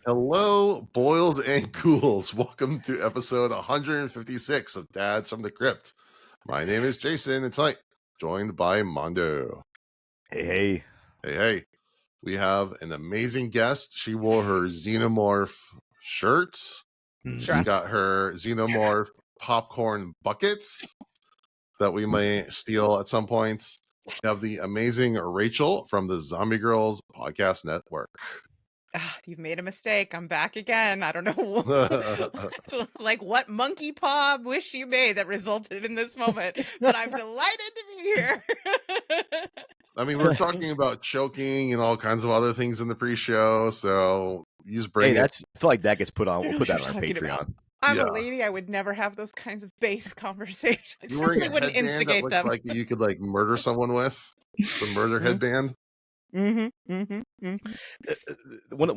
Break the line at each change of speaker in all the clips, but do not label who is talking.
Hello, boils and ghouls. Welcome to episode 156 of Dads from the Crypt. My name is Jason, and tonight, joined by Mondo.
Hey.
We have an amazing guest. She wore her Xenomorph shirt. She's got her Xenomorph popcorn buckets that we may steal at some points. We have the amazing Rachel from the Zombie Grrlz podcast network.
You've made a mistake. I'm back again. I don't know like what monkey paw wish you made that resulted in this moment, but I'm delighted to be here.
I mean, we're talking about choking and all kinds of other things in the pre-show, so you just bring it.
I feel like that gets put on. We'll put that on our Patreon.
I'm a lady. I would never have those kinds of base conversations.
You wearing a
wouldn't
headband
instigate
that
them.
like you could like murder someone with the murder headband.
One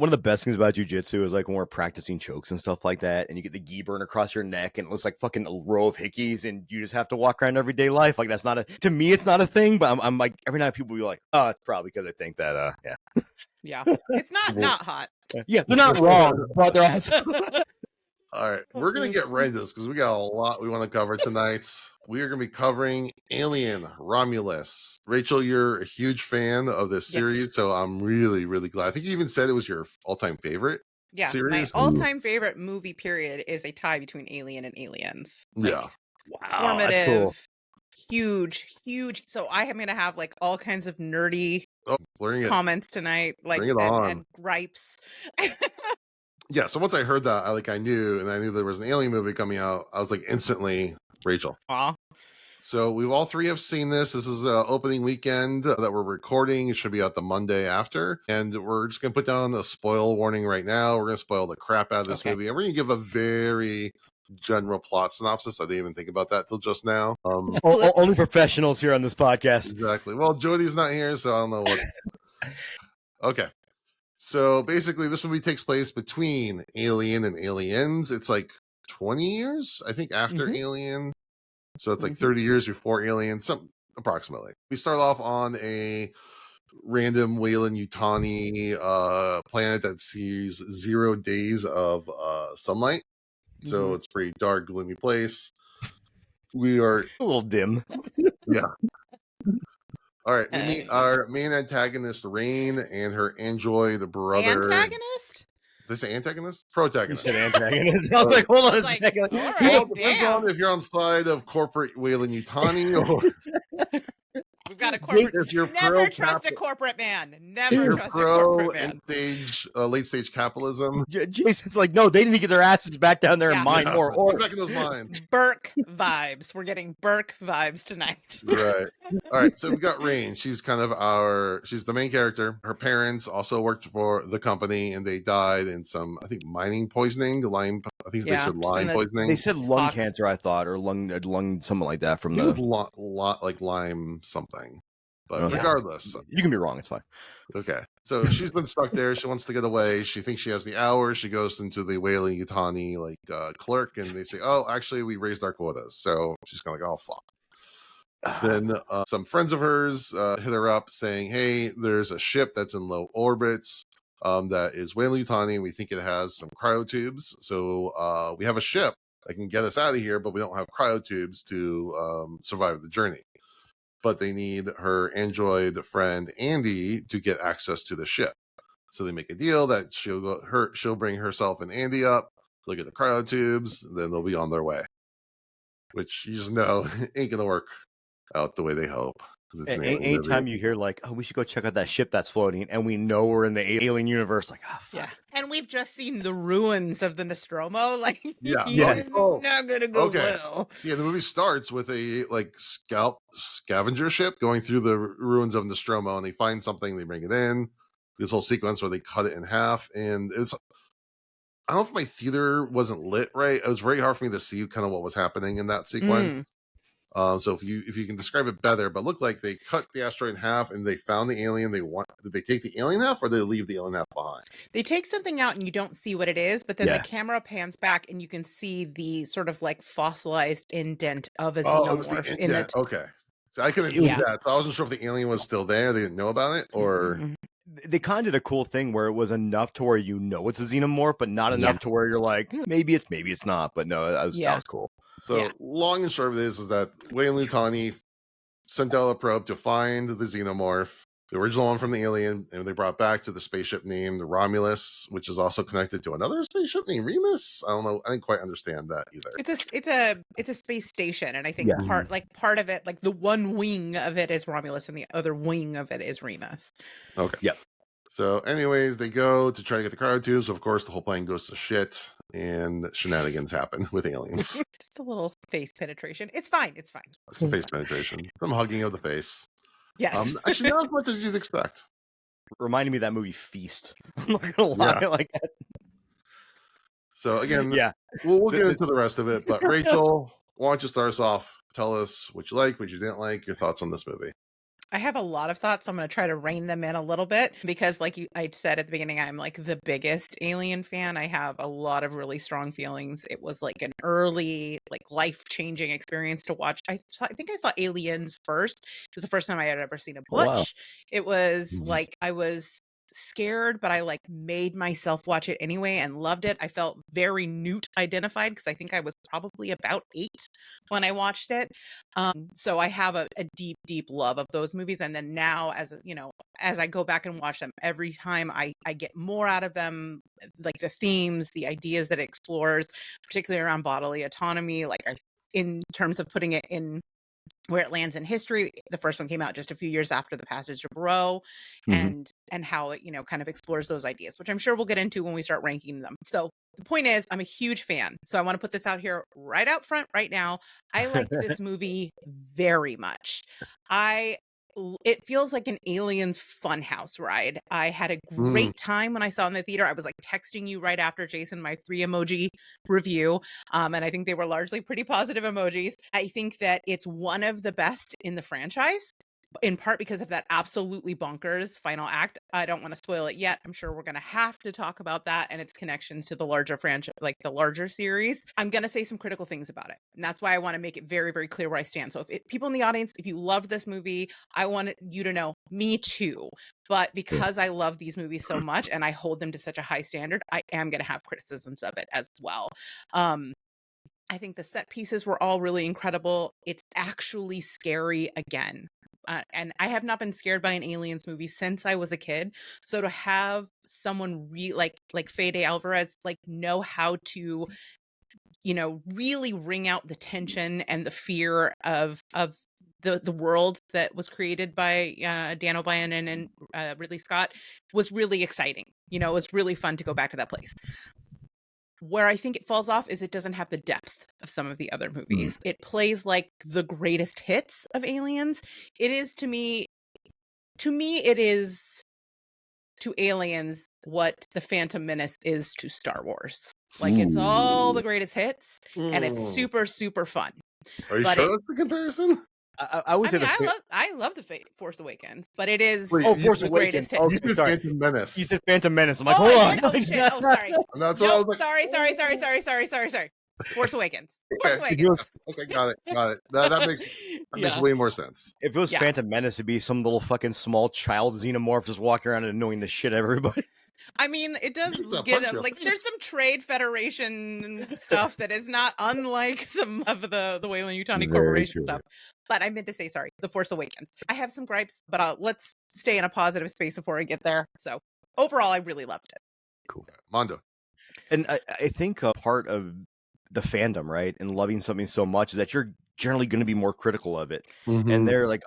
of the best things about jujitsu is like when we're practicing chokes and stuff like that, and you get the gi burn across your neck, and it looks like fucking a row of hickeys, and you just have to walk around everyday life. Like that's not to me, it's not a thing. But I'm like every night people be like, oh, it's probably because I think that
yeah, it's not hot.
Yeah, they're not wrong, but they're also.
All right, we're going to get right into this because we got a lot we want to cover tonight. We are going to be covering Alien, Romulus. Rachel, you're a huge fan of this series, so I'm really, really glad. I think you even said it was your all-time favorite series.
My all-time favorite movie, period, is a tie between Alien and Aliens.
Wow,
formative,
that's cool.
Huge. So I am going to have like all kinds of nerdy comments tonight, like and gripes.
Yeah, so once I heard that, I knew there was an Alien movie coming out. I was like instantly Rachel.
Aww.
So we all three have seen this. This is opening weekend that we're recording. It should be out the Monday after. And we're just going to put down a spoil warning right now. We're going to spoil the crap out of this movie. And we're going to give a very general plot synopsis. I didn't even think about that till just now.
Only professionals here on this podcast.
Exactly. Well, Jody's not here, so I don't know what's... Okay. So basically, this movie takes place between Alien and Aliens. It's like 20 years, I think, after Alien. So it's like 30 years before Alien, approximately. We start off on a random Weyland-Yutani planet that sees 0 days of sunlight. So it's a pretty dark, gloomy place. We are
a little dim.
Yeah. All right, we meet our main antagonist, Rain, and her android brother.
Antagonist?
Did I say antagonist? Protagonist.
You said antagonist. I was like, hold on a second.
All right,
well, depends on if you're on side of corporate Weyland-Yutani or...
We've got a corporate.
If you're
never trust a corporate man. Never trust a corporate man.
Late stage capitalism.
Jason's like, no, they need to get their asses back down there and mine more ore.
Back in those mines.
Burke vibes. We're getting Burke vibes tonight.
Right. All right. So we've got Rain. She's kind of she's the main character. Her parents also worked for the company, and they died in some, I think, mining poisoning. They said lime poisoning.
They said lung cancer, I thought, or lung something like that. It
was like lime something. But regardless,
you can be wrong. It's fine.
Okay. So she's been stuck there. She wants to get away. She thinks she has the hours. She goes into the Weyland-Yutani clerk, and they say, "Oh, actually, we raised our quotas." So she's kind of like, "Oh, fuck." Then some friends of hers hit her up saying, "Hey, there's a ship that's in low orbits that is Weyland-Yutani, and we think it has some cryotubes. So we have a ship that can get us out of here, but we don't have cryotubes to survive the journey. But they need her android friend Andy to get access to the ship. So they make a deal that she'll bring herself and Andy up, look at the cryotubes, then they'll be on their way. Which you just know ain't gonna work out the way they hope.
Anytime you hear like, oh, we should go check out that ship that's floating, and we know we're in the alien universe, like, oh, fuck.
Yeah. And we've just seen the ruins of the Nostromo. Like, not gonna go well.
Yeah, the movie starts with a scavenger ship going through the ruins of Nostromo, and they find something, they bring it in. This whole sequence where they cut it in half, and it's. I don't know if my theater wasn't lit right. It was very hard for me to see kind of what was happening in that sequence. So if you can describe it better, but looked like they cut the asteroid in half and they found the alien. Did they take the alien half or did they leave the alien half behind?
They take something out and you don't see what it is, but then the camera pans back and you can see the sort of like fossilized indent of a xenomorph
in it. Okay. So I couldn't do that. So I wasn't sure if the alien was still there. They didn't know about it or
They kind of did a cool thing where it was enough to where you know it's a xenomorph, but not enough
Yeah.
to where you're like, maybe it's not. But no, that
Yeah.
was cool.
So
Yeah.
long and short of this is that Weyland-Yutani sent out a probe to find the xenomorph, the original one from the Alien, and they brought back to the spaceship named Romulus, which is also connected to another spaceship named Remus. I don't know. I didn't quite understand that either.
It's a space station, and I think
Yeah.
part of it, like the one wing of it is Romulus, and the other wing of it is Remus.
Okay.
Yep.
So, anyways, they go to try to get the cryotubes. So of course, the whole plane goes to shit, and shenanigans happen with aliens.
Just a little face penetration. It's fine. It's fine.
Some face penetration, some hugging of the face.
Yes.
Actually, not as much as you'd expect.
Reminded me of that movie Feast. I'm not gonna lie,
Yeah.
like that.
So again,
Yeah.
we'll get into the rest of it. But Rachel, why don't you start us off? Tell us what you like, what you didn't like, your thoughts on this movie.
I have a lot of thoughts. So I'm going to try to rein them in a little bit because, like I said at the beginning, I'm like the biggest Alien fan. I have a lot of really strong feelings. It was like an early, like life-changing experience to watch. I think I saw Aliens first. It was the first time I had ever seen a
Oh, wow.
Butch. It was like I was scared, but I like made myself watch it anyway and loved it. I felt very Newt identified because I think I was probably about 8 when I watched it. So I have a deep love of those movies. And then now, as I go back and watch them, every time I get more out of them, like the themes, the ideas that it explores, particularly around bodily autonomy, like in terms of putting it in where it lands in history. The first one came out just a few years after The Passage of Roe, and how it, kind of explores those ideas, which I'm sure we'll get into when we start ranking them. So the point is, I'm a huge fan. So I want to put this out here right out front right now. I liked this movie very much. It feels like an Aliens funhouse ride. I had a great time when I saw it in the theater. I was like texting you right after, Jason, my 3 emoji review. And I think they were largely pretty positive emojis. I think that it's one of the best in the franchise, in part because of that absolutely bonkers final act. I don't want to spoil it yet. I'm sure we're going to have to talk about that and its connections to the larger franchise, like the larger series. I'm going to say some critical things about it. And that's why I want to make it very, very clear where I stand. So if people in the audience, if you love this movie, I want you to know, me too. But because I love these movies so much and I hold them to such a high standard, I am going to have criticisms of it as well. I think the set pieces were all really incredible. It's actually scary again. And I have not been scared by an Aliens movie since I was a kid. So to have someone like Fede Alvarez know how to, really wring out the tension and the fear of the world that was created by Dan O'Brien and Ridley Scott was really exciting. It was really fun to go back to that place. Where I think it falls off is it doesn't have the depth of some of the other movies. It plays like the greatest hits of Aliens. It is to me, it is to Aliens what the Phantom Menace is to Star Wars. Like it's all the greatest hits and it's super, super fun.
Are you sure that's the comparison?
I would say
I love the Force Awakens, but it is
Force
the
Awakens.
greatest hit.
You said Phantom Menace.
You said Phantom Menace. I'm like, hold on.
Oh shit! Oh, sorry.
And that's what I was like.
Sorry. Force Awakens. Force Awakens.
Okay, got it. That makes way more sense.
If it was Phantom Menace, it'd be some little fucking small child xenomorph just walking around and annoying the shit out of everybody.
I mean, it does get there's some Trade Federation stuff that is not unlike some of the Weyland-Yutani Corporation stuff. But I meant to say, sorry, The Force Awakens. I have some gripes, but let's stay in a positive space before I get there. So overall, I really loved it.
Cool.
Mondo.
And I think a part of the fandom, right, and loving something so much is that you're generally going to be more critical of it. And they're like,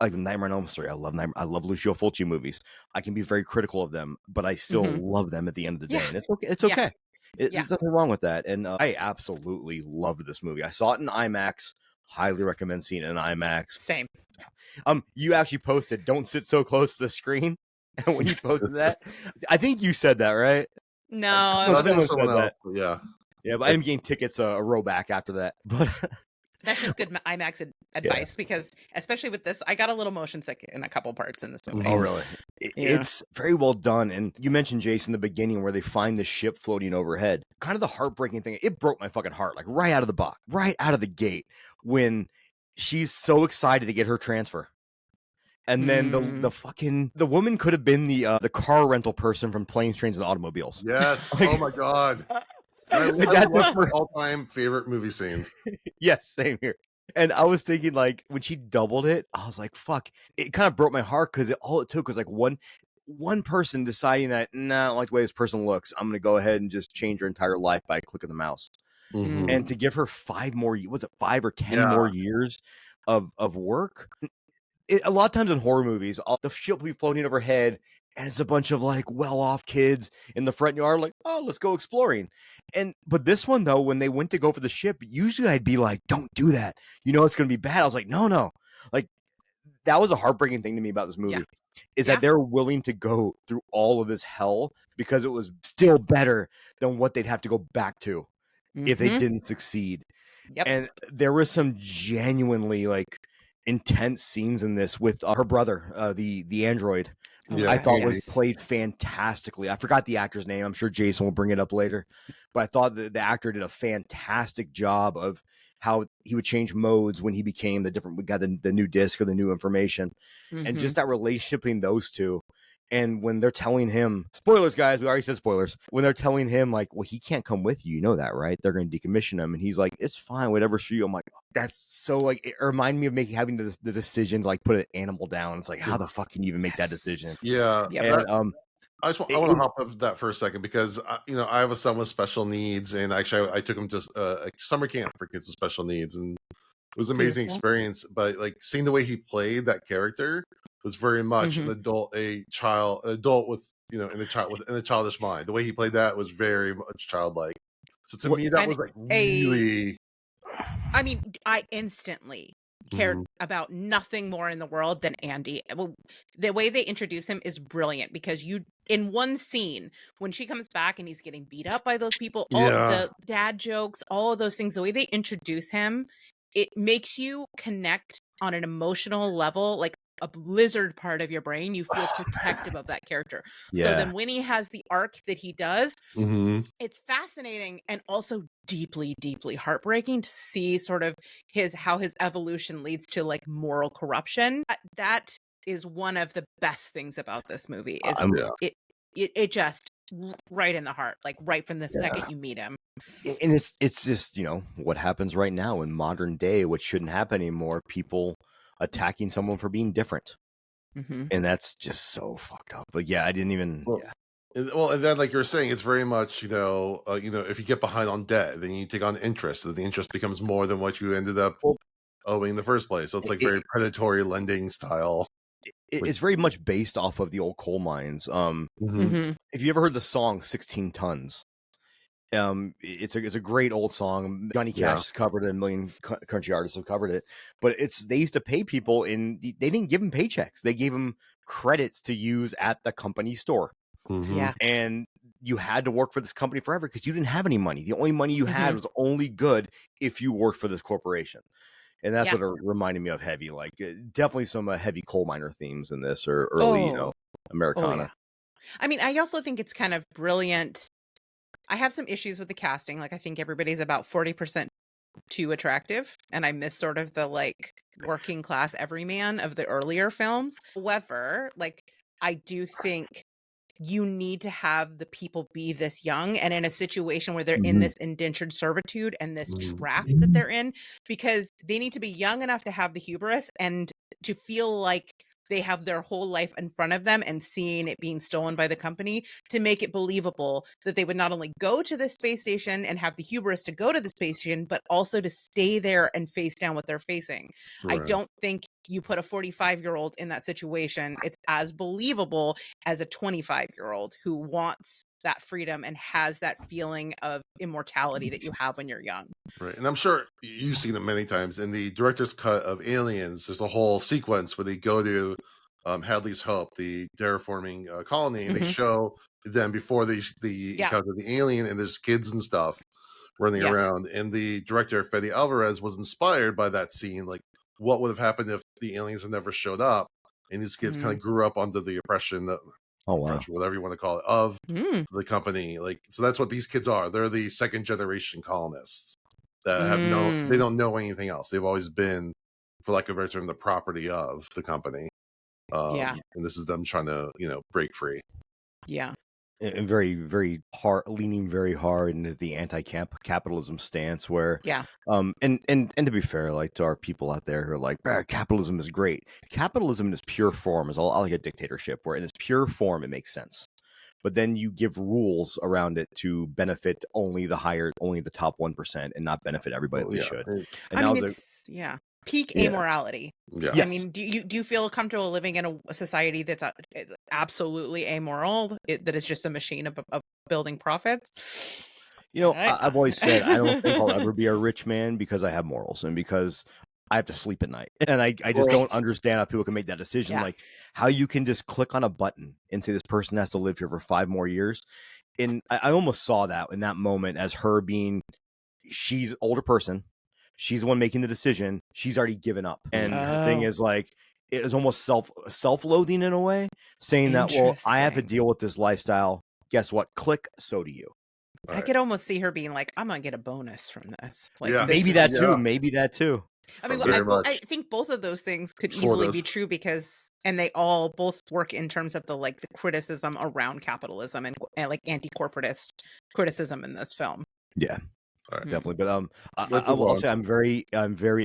like Nightmare on Elm Street. I love Lucio Fulci movies. I can be very critical of them, but I still love them at the end of the day. And it's okay. It's okay. There's nothing wrong with that. And I absolutely loved this movie. I saw it in IMAX. Highly recommend seeing it in IMAX.
Same.
You actually posted, "Don't sit so close to the screen." And when you posted that, I think you said that, right?
No,
someone said that.
Yeah,
but I ended up getting tickets a row back after that. But
that's just good IMAX advice because, especially with this, I got a little motion sick in a couple parts in this movie.
Oh, really? It's very well done. And you mentioned, Jason, the beginning where they find the ship floating overhead. Kind of the heartbreaking thing. It broke my fucking heart, like right out of the box, right out of the gate, when she's so excited to get her transfer. And then the woman could have been the car rental person from Planes, Trains, and Automobiles.
Yes.
Like,
Oh my god. And I
that's
one
the
of my
first.
all-time favorite movie scenes.
Yes, same here. And I was thinking, like, when she doubled it, I was like, "Fuck!" It kind of broke my heart because all it took was like one person deciding that, nah, I don't like the way this person looks. I'm gonna go ahead and just change her entire life by a click of the mouse.
Mhm.
And to give her 5 more, was it 5 or 10
Yeah.
more years of work? A lot of times in horror movies, the ship will be floating overhead, and it's a bunch of like well-off kids in the front yard, like, oh, let's go exploring. But this one though, when they went to go for the ship, usually I'd be like, don't do that. You know it's gonna be bad. I was like, no. Like that was a heartbreaking thing to me about this movie. Is that they're willing to go through all of this hell because it was still better than what they'd have to go back to if they didn't succeed.
Yep.
And there was some genuinely like intense scenes in this with her brother, the android.
Yeah,
I thought was
yes.
played fantastically. I forgot the actor's name. I'm sure Jason will bring it up later, but I thought the actor did a fantastic job of how he would change modes when he became the different. We got the new disc or the new information, and just that relationship between those two. And when they're telling him, spoilers, guys, we already said spoilers. When they're telling him, like, well, he can't come with you, you know that, right? They're going to decommission him. And he's like, it's fine, whatever's for you. I'm like, that's so, like, it reminded me of having the decision to, like, put an animal down. It's like, how the fuck can you even make that decision?
Yeah.
Yep.
And,
I want to hop up that for a second because I have a son with special needs, and actually I took him to a summer camp for kids with special needs, and it was an amazing experience. But like seeing the way he played that character was very much an adult with in a childish mind. The way he played that was very much childlike. So to me, that was like really.
I mean, I instantly cared about nothing more in the world than Andy. The way they introduce him is brilliant because in one scene when she comes back and he's getting beat up by those people, all the dad jokes, all of those things, the way they introduce him, it makes you connect on an emotional level, like a lizard part of your brain. You feel protective of that character. So then when he has the arc that he does, it's fascinating and also deeply, deeply heartbreaking to see sort of how his evolution leads to like moral corruption. That is one of the best things about this movie is it just right in the heart, like right from the second you meet him.
And it's just, what happens right now in modern day, which shouldn't happen anymore. People attacking someone for being different. And that's just so fucked up. But yeah, I didn't even.
And then, like you're saying, it's very much, if you get behind on debt, then you take on interest, and the interest becomes more than what you ended up owing in the first place. So it's like very predatory lending style.
It's very much based off of the old coal mines. If you ever heard the song 16 Tons, it's a great old song. Johnny Cash has covered it, a million country artists have covered it. But they used to pay people, and they didn't give them paychecks. They gave them credits to use at the company store. And you had to work for this company forever because you didn't have any money. The only money you had was only good if you worked for this corporation. And that's what it reminded me of heavy, like definitely some heavy coal miner themes in this, or early, Americana.
I mean, I also think it's kind of brilliant. I have some issues with the casting. Like, I think everybody's about 40% too attractive, and I miss sort of the like working class everyman of the earlier films. However, like, I do think you need to have the people be this young and in a situation where they're in this indentured servitude and this trap that they're in, because they need to be young enough to have the hubris and to feel like they have their whole life in front of them and seeing it being stolen by the company to make it believable that they would not only go to the space station and have the hubris to go to the space station, but also to stay there and face down what they're facing. I don't think you put a 45-year-old in that situation, it's as believable as a 25-year-old who wants that freedom and has that feeling of immortality that you have when you're young.
Right. And I'm sure you've seen it many times. In the director's cut of Aliens, there's a whole sequence where they go to Hadley's Hope, the terraforming colony, and they show them before they encounter the alien, and there's kids and stuff running around. And the director, Fede Alvarez, was inspired by that scene. Like, what would have happened if the aliens had never showed up? And these kids kind of grew up under the oppression, whatever you want to call it, of the company. Like, so that's what these kids are. They're the second generation colonists that they don't know anything else. They've always been, for lack of a better term, the property of the company.
Yeah.
And this is them trying to break free.
Yeah.
And very, very hard, leaning very hard into the anti-capitalism stance. Where,
Yeah.
and to be fair, like to our people out there who are like, capitalism is great. Capitalism in its pure form is all like a dictatorship, where in its pure form it makes sense. But then you give rules around it to benefit only the top 1% and not benefit everybody that should. And
I mean, it's peak amorality.
Yeah.
I mean, do you feel comfortable living in a society that's absolutely amoral, that is just a machine of building profits?
I've always said I don't think I'll ever be a rich man because I have morals and because I have to sleep at night. And I just don't understand how people can make that decision. Like how you can just click on a button and say this person has to live here for 5 more years. And I almost saw that in that moment as her being, she's an older person. She's the one making the decision. She's already given up. And her thing is like, it was almost self-loathing in a way, saying that, well, I have to deal with this lifestyle. Guess what? Click, so do you.
I could almost see her being like, I'm going to get a bonus from this. Like,
maybe that too. Maybe that too.
I mean, I think both of those things could easily be true because, and they all both work in terms of the criticism around capitalism and like anti-corporatist criticism in this film.
Yeah. Definitely, but I will say I'm very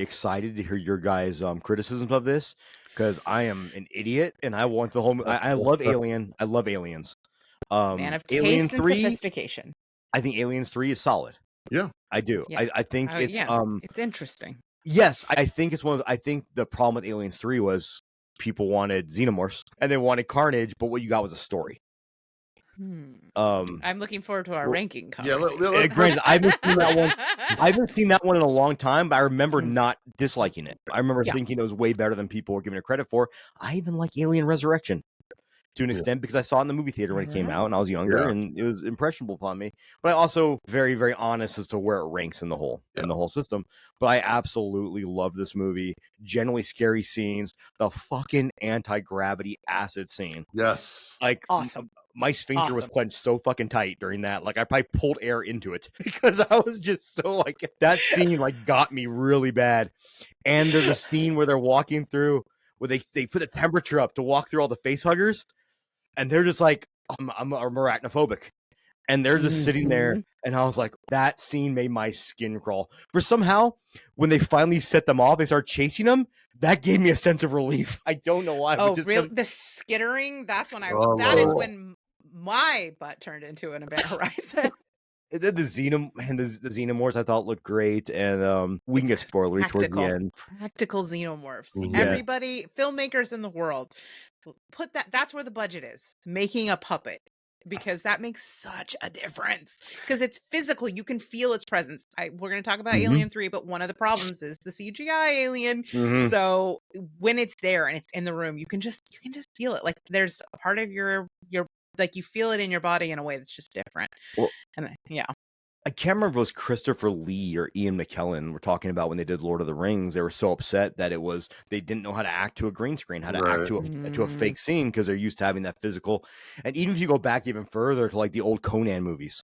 excited to hear your guys' criticisms of this because I am an idiot and I want the whole. I love Alien. I love Aliens.
Man of taste
Alien
and
3,
sophistication.
I think Aliens 3 is solid.
Yeah,
I do.
Yeah.
I think it's
it's interesting.
Yes, I think it's I think the problem with Aliens 3 was people wanted xenomorphs and they wanted carnage, but what you got was a story.
I'm looking forward to our ranking.
Granted, I haven't seen that one. I haven't seen that one in a long time, but I remember not disliking it. I remember thinking it was way better than people were giving it credit for. I even like Alien Resurrection to an extent because I saw it in the movie theater when it came out and I was younger and it was impressionable upon me. But I also very, very honest as to where it ranks in the whole system. But I absolutely love this movie. Generally scary scenes, the fucking anti-gravity acid scene.
Yes.
Like
awesome.
My sphincter was clenched so fucking tight during that. Like I probably pulled air into it because I was just so like that scene like got me really bad. And there's a scene where they're walking through where they put the temperature up to walk through all the face huggers. And they're just like, I'm arachnophobic. And they're just sitting there. And I was like, that scene made my skin crawl. For somehow, when they finally set them off, they start chasing them. That gave me a sense of relief. I don't know why.
Oh, really? The skittering? That's when that is when my butt turned into an Event Horizon.
The xenomorphs I thought looked great, and we can get spoilery towards the end.
Practical xenomorphs. Everybody, filmmakers in the world, put that's where the budget is. Making a puppet. Because that makes such a difference. Because it's physical. You can feel its presence. We're going to talk about Alien 3, but one of the problems is the CGI alien. So when it's there and it's in the room, you can just feel it. Like there's a part of your like you feel it in your body in a way that's just different.
Well,
and
I can't remember if it was Christopher Lee or Ian McKellen were talking about when they did Lord of the Rings. They were so upset that they didn't know how to act to a green screen, how to act to a fake scene because they're used to having that physical. And even if you go back even further to like the old Conan movies,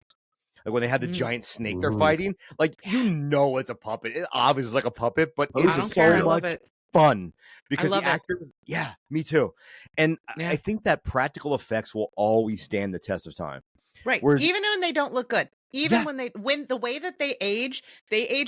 like when they had the giant snake they're fighting, like it's a puppet. It obviously is like a puppet, but it's so much fun because the actor. Yeah, me too. And I think that practical effects will always stand the test of time.
Right. Even when they don't look good. Even when the way that they age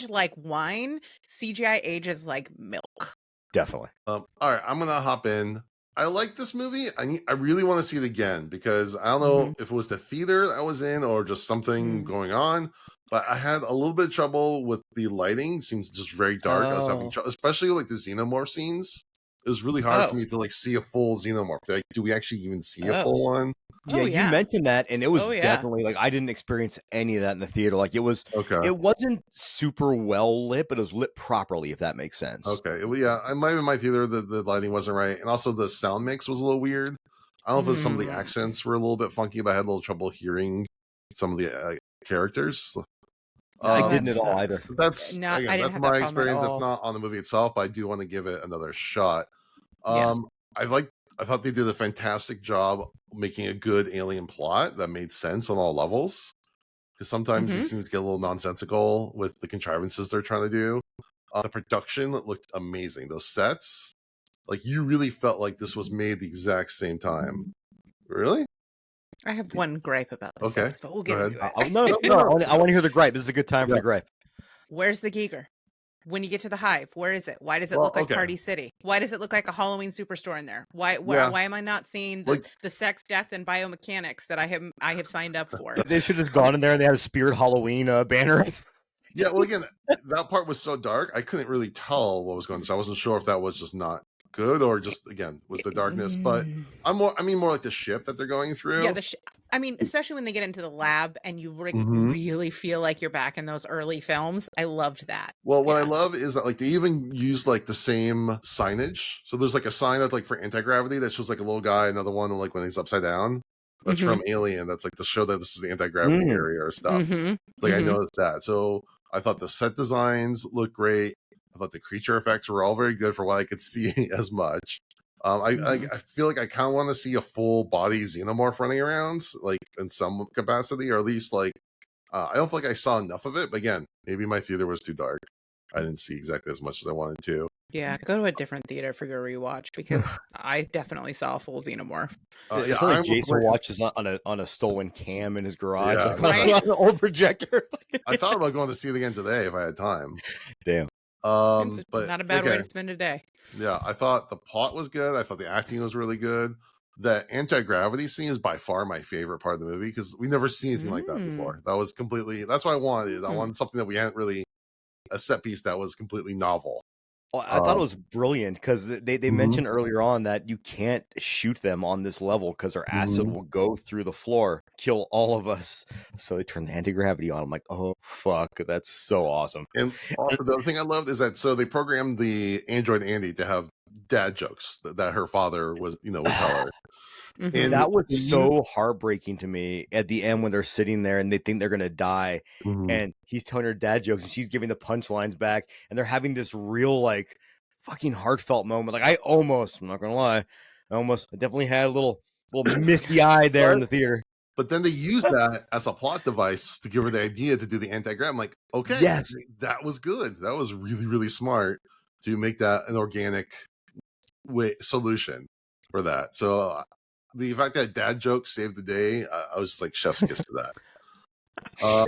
like wine, CGI ages like milk.
Definitely.
All right, I'm gonna hop in. I like this movie. I really want to see it again because I don't know if it was the theater I was in or just something going on, but I had a little bit of trouble with the lighting. It seems just very dark. I was having trouble, especially like the xenomorph scenes. It was really hard for me to like see a full xenomorph. Like, do we actually even see a full one?
Yeah, you mentioned that, and it was definitely like I didn't experience any of that in the theater. Like it it wasn't super well lit, but it was lit properly, if that makes sense.
Okay, I might have in my theater the lighting wasn't right, and also the sound mix was a little weird. I don't know if it was some of the accents were a little bit funky, but I had a little trouble hearing some of the characters.
I didn't at all either.
That's my experience. That's not on the movie itself, but I do want to give it another shot. I thought they did a fantastic job making a good alien plot that made sense on all levels. Because sometimes these things get a little nonsensical with the contrivances they're trying to do. The production looked amazing. Those sets, Like you really felt like this was made the exact same time. Really?
I have one gripe about the
Okay,
sets, but we'll
go
get
ahead.
into it.
No, I want to hear the gripe. This is a good time for
Yeah.
the gripe.
Where's the Giger? When you get to the Hive, where is it? Why does it
Well,
look like
okay.
Party City? Why does it look like a Halloween superstore in there? Why
Yeah.
am I not seeing the,
Like-
the sex, death, and biomechanics that I have signed up for?
They should have just gone in there and they had a Spirit Halloween banner.
Yeah, well, again, that part was so dark, I couldn't really tell what was going on. So I wasn't sure if that was just not good or just, again, was the darkness. But I mean more like the ship that they're going through.
Yeah, I mean, especially when they get into the lab and you
Mhm.
really feel like you're back in those early films. I loved that.
Well, what I
Yeah.
love is that like they even use like the same signage. So there's like a sign that's like for anti-gravity that shows like a little guy, another one like when he's upside down. That's from Alien. That's like to show that this is the anti-gravity area or stuff. Like I noticed that. So I thought the set designs looked great. I thought the creature effects were all very good for what I could see as much. I feel like I kind of want to see a full body xenomorph running around, like in some capacity, or at least like I don't feel like I saw enough of it. But again, maybe my theater was too dark. I didn't see exactly as much as I wanted to.
Yeah, go to a different theater for your rewatch because I definitely saw a full xenomorph.
It's
yeah,
like Jason watches on a stolen cam in his garage,
Yeah,
like
right.
on an old projector.
I thought about going to see it again today if I had time.
Damn.
It's
But
not a bad way
okay.
to spend a day.
Yeah, I thought the plot was good. I thought the acting was really good. The anti-gravity scene is by far my favorite part of the movie because we never seen anything like that before. That was completely, that's what I wanted. I wanted something that we hadn't really, a set piece that was completely novel.
Well, I thought it was brilliant because they mentioned earlier on that you can't shoot them on this level because their acid will go through the floor, kill all of us. So they turned the anti-gravity on. I'm like, oh, fuck, that's so awesome.
And also the other thing I loved is that, so they programmed the android Andy to have dad jokes that her father was, would tell her.
And that was so heartbreaking to me at the end when they're sitting there and they think they're gonna die, and he's telling her dad jokes and she's giving the punchlines back, and they're having this real like fucking heartfelt moment. Like I'm not gonna lie, I definitely had a little misty eye there in the theater.
But then they used that as a plot device to give her the idea to do the anti-grav. I'm like, okay,
yes,
that was good. That was really, really smart to make that an organic solution for that. So the fact that dad jokes saved the day, I was just like chef's kiss to that.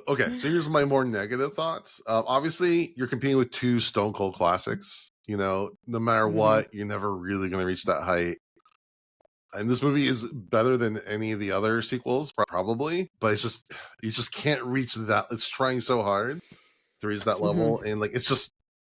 Okay, so here's my more negative thoughts. Obviously, you're competing with two Stone Cold classics. No matter what, you're never really going to reach that height. And this movie is better than any of the other sequels, probably. But it's just, you just can't reach that. It's trying so hard to reach that level, and like it's just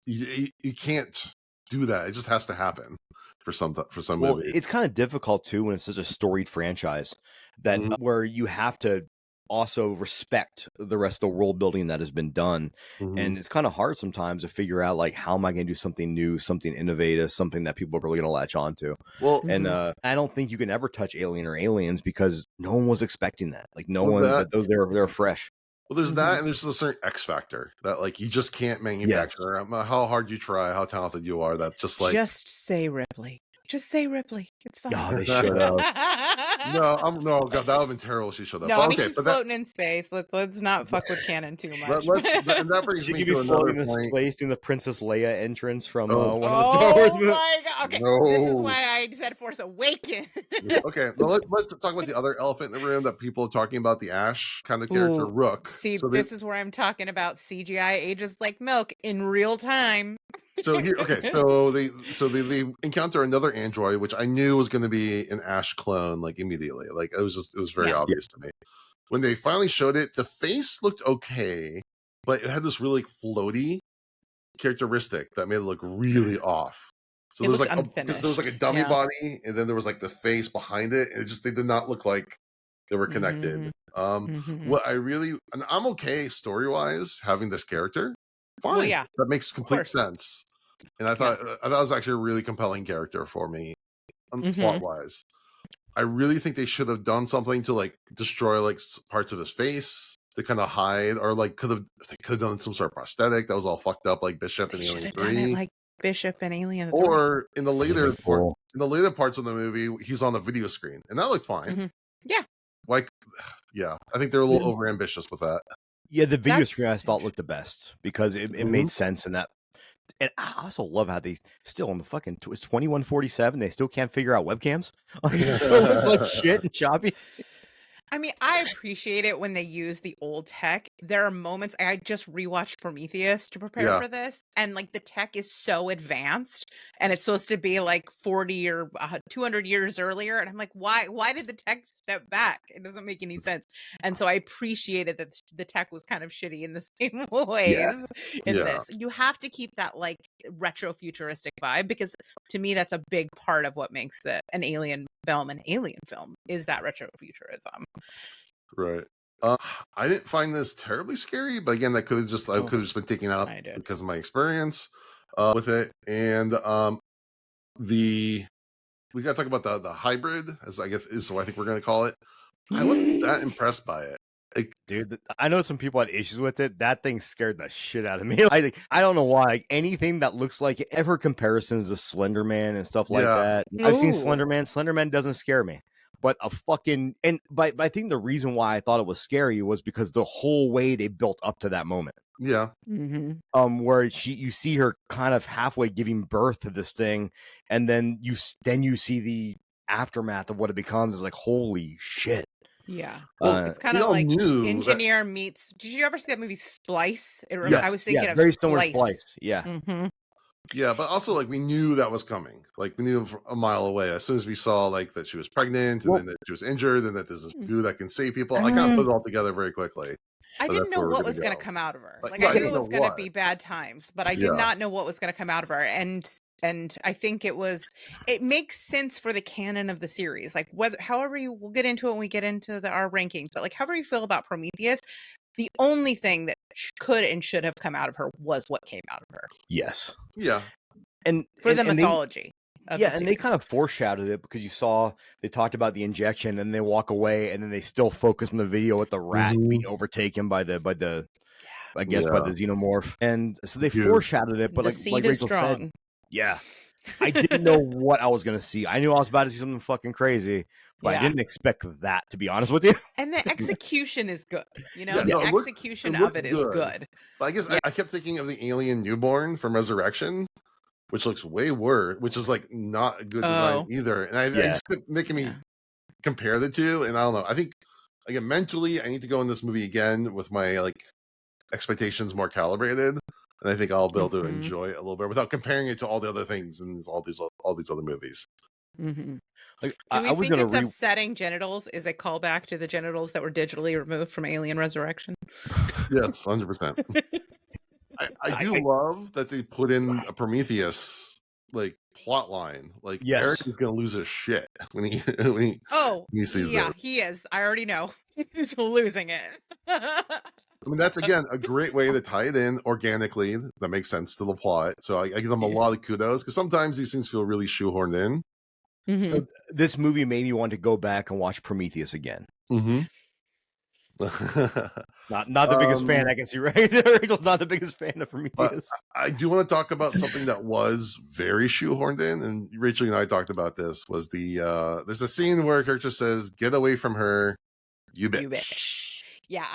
you can't do that. It just has to happen for some movies.
It's kind of difficult too when it's such a storied franchise that where you have to also respect the rest of the world building that has been done, and it's kind of hard sometimes to figure out like how am I going to do something new, something innovative, something that people are really going to latch on to. Well, and I don't think you can ever touch Alien or Aliens because no one was expecting that. Like no one, they're fresh.
Well, there's that, and there's a certain X factor that like you just can't manufacture. Yes. How hard you try, how talented you are. That's just like
say Ripley. Just say Ripley. It's fine.
Oh, they should have.
No, God, that would have been terrible. She showed up.
No, I mean, she's floating in space. Let's not fuck with canon too much.
And that brings me to another point.
Space doing the Princess Leia entrance from one of the
doors. Oh my God! Okay, this is why I said Force Awakens.
Okay, well, let's talk about the other elephant in the room that people are talking about. The Ash kind of character, Rook.
See, this is where I'm talking about CGI ages like milk in real time.
So here, okay, so they encounter another android, which I knew was going to be an Ash clone, like immediately. Like it was very obvious to me. When they finally showed it, the face looked okay, but it had this really floaty characteristic that made it look really off. So there was like because there was like a dummy body, and then there was like the face behind it, and they did not look like they were connected. What I really, and I'm okay story wise having this character. Fine, well, that makes complete sense. And I thought that was actually a really compelling character for me, plot wise. I really think they should have done something to like destroy like parts of his face to kind of hide, or like they could have done some sort of prosthetic that was all fucked up, like Bishop and Alien 3,
like Bishop and Alien 3.
Or in the later parts of the movie, he's on the video screen, and that looked fine.
Yeah,
like I think they're a little over ambitious with that.
Yeah, the video screen I thought looked the best because it made sense in that And I also love how they still on the fucking it's 2147. They still can't figure out webcams. Like, it still looks like shit and choppy.
I mean, I appreciate it when they use the old tech. There are moments I just rewatched Prometheus to prepare
Yeah.
for this, and like the tech is so advanced, and it's supposed to be like 40 or 200 years earlier, and I'm like, why did the tech step back? It doesn't make any sense. And so I appreciated that the tech was kind of shitty in the same ways in
Yeah.
this. You have to keep that like retro futuristic vibe, because to me that's a big part of what makes an alien film is that retro futurism.
Right. I didn't find this terribly scary, but again, that could have just I could have just been taken out
I did.
because of my experience with it. And we got to talk about the hybrid, as I guess is what I think we're going to call it. I wasn't that impressed by it.
Dude, I know some people had issues with it. That thing scared the shit out of me. I don't know why. Like, anything that looks like ever comparisons to Slender Man and stuff like that. I've seen Slender Man. Slender Man doesn't scare me. But but I think the reason why I thought it was scary was because the whole way they built up to that moment.
Yeah.
Where you see her kind of halfway giving birth to this thing, and then you see the aftermath of what it becomes. Is like, holy shit.
Yeah.
Well,
it's kind of like Engineer
that...
meets. Did you ever see that movie Splice?
Yes,
I was thinking of
very
Splice.
similar Splice. Yeah.
Yeah, but also like we knew that was coming. Like we knew a mile away as soon as we saw like that she was pregnant, and then that she was injured, and that there's this goo that can save people. I kind of put it all together very quickly.
I didn't know what was going to come out of her. Like
I
knew it was going to be bad times, but I did not know what was going to come out of her. And I think it makes sense for the canon of the series. Like we'll get into it when we get into our rankings, but like however you feel about Prometheus, the only thing that could and should have come out of her was what came out of her.
Yes.
Yeah.
And
for the mythology.
And they kind of foreshadowed it because they talked about the injection, and they walk away, and then they still focus on the video with the rat being overtaken by the xenomorph, and so they foreshadowed it. But like Rachel said, I didn't know what I was gonna see. I knew I was about to see something fucking crazy, but I didn't expect that, to be honest with you.
And the execution is good. The execution of it is good.
But I guess I kept thinking of the alien newborn from Resurrection, which looks way worse, which is like not a good design either. And I just kept making me compare the two. And I don't know. I think again, mentally, I need to go in this movie again with my like expectations more calibrated. And I think I'll be able to enjoy it a little bit without comparing it to all the other things and all these other movies.
Like, do we think it's upsetting genitals is a callback to the genitals that were digitally removed from Alien Resurrection?
Yes, 100%. I do love that they put in a Prometheus like plot line. Like Eric is gonna lose his shit when he sees that.
He is. I already know. He's losing it.
I mean, that's again a great way to tie it in organically. That makes sense to the plot. So I give them a lot of kudos, because sometimes these things feel really shoehorned in.
So this movie made me want to go back and watch Prometheus again. Not the biggest fan, I can see, right? Rachel's not the biggest fan of Prometheus.
I do want to talk about something that was very shoehorned in, and Rachel and I talked about this. Was there's a scene where a character says, "Get away from her, you bitch."
You bitch. Yeah,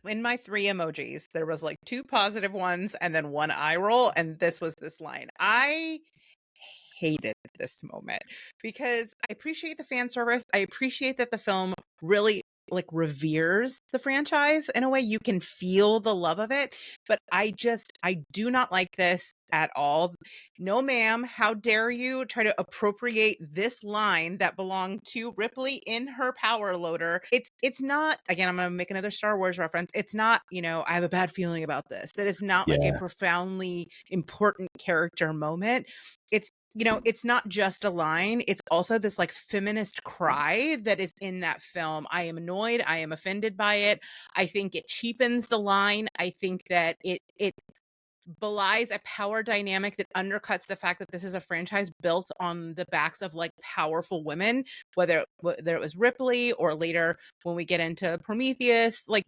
in my 3 emojis, there was like 2 positive ones and then 1 eye roll, and this was this line. I hated this moment because I appreciate the fan service. I appreciate that the film really like reveres the franchise in a way. You can feel the love of it, but I do not like this at all. No, ma'am, how dare you try to appropriate this line that belonged to Ripley in her power loader. It's not, again, I'm gonna make another Star Wars reference. It's not, I have a bad feeling about this. That is not like a profoundly important character moment. It's not just a line. It's also this like feminist cry that is in that film. I am annoyed. I am offended by it. I think it cheapens the line. I think that it belies a power dynamic that undercuts the fact that this is a franchise built on the backs of like powerful women, whether it was Ripley or later when we get into Prometheus. Like,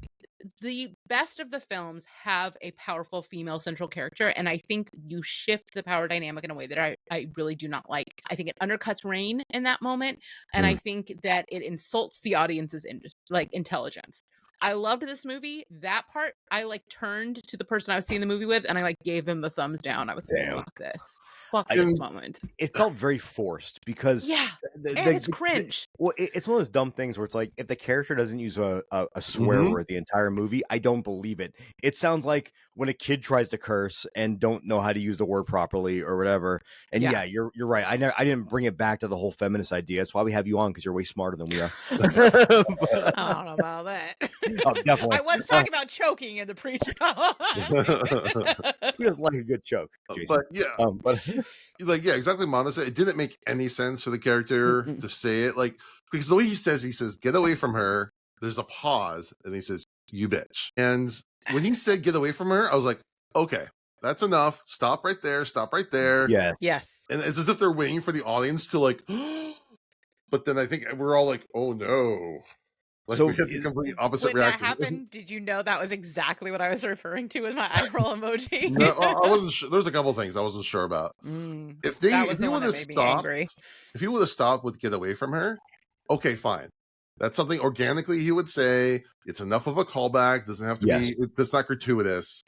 the best of the films have a powerful female central character, and I think you shift the power dynamic in a way that I really do not like. I think it undercuts Rain in that moment, and I think that it insults the audience's intelligence. I loved this movie. That part, I like turned to the person I was seeing the movie with, and I like gave him the thumbs down. I was like,
Damn.
fuck
I-
this
And
moment.
It felt very forced because
Yeah,
the,
and
the,
it's
the,
cringe.
well, it's one of those dumb things where it's like if the character doesn't use a swear
Mhm.
word the entire movie, I don't believe it. It sounds like when a kid tries to curse and don't know how to use the word properly or whatever. And
Yeah.
yeah, you're right. I didn't bring it back to the whole feminist idea. That's why we have you on, because you're way smarter than we are. But-
I don't know about that.
oh, definitely.
I was talking about choking in the pre-show.
He doesn't like a good joke, Jason.
But yeah,
But
like yeah, exactly. Mana said it didn't make any sense for the character to say it, like because the way he says, "Get away from her." There's a pause, and he says, "You bitch." And when he said, "Get away from her," I was like, "Okay, that's enough. Stop right there. Stop right there."
yeah,
Yes.
And it's as if they're waiting for the audience to like. But then I think we're all like, "Oh no!" Like
So
we had the complete opposite
When that
reaction.
happened, did you know that was exactly what I was referring to with my eye roll emoji?
No, I wasn't sure. There's a couple things I wasn't sure about. If
that was
he
the one
would
that
have
made me
stopped,
angry.
if he would have stopped with "Get away from her," okay, fine. That's something organically he would say. It's enough of a callback. Doesn't have to
Yes.
be. It's not gratuitous.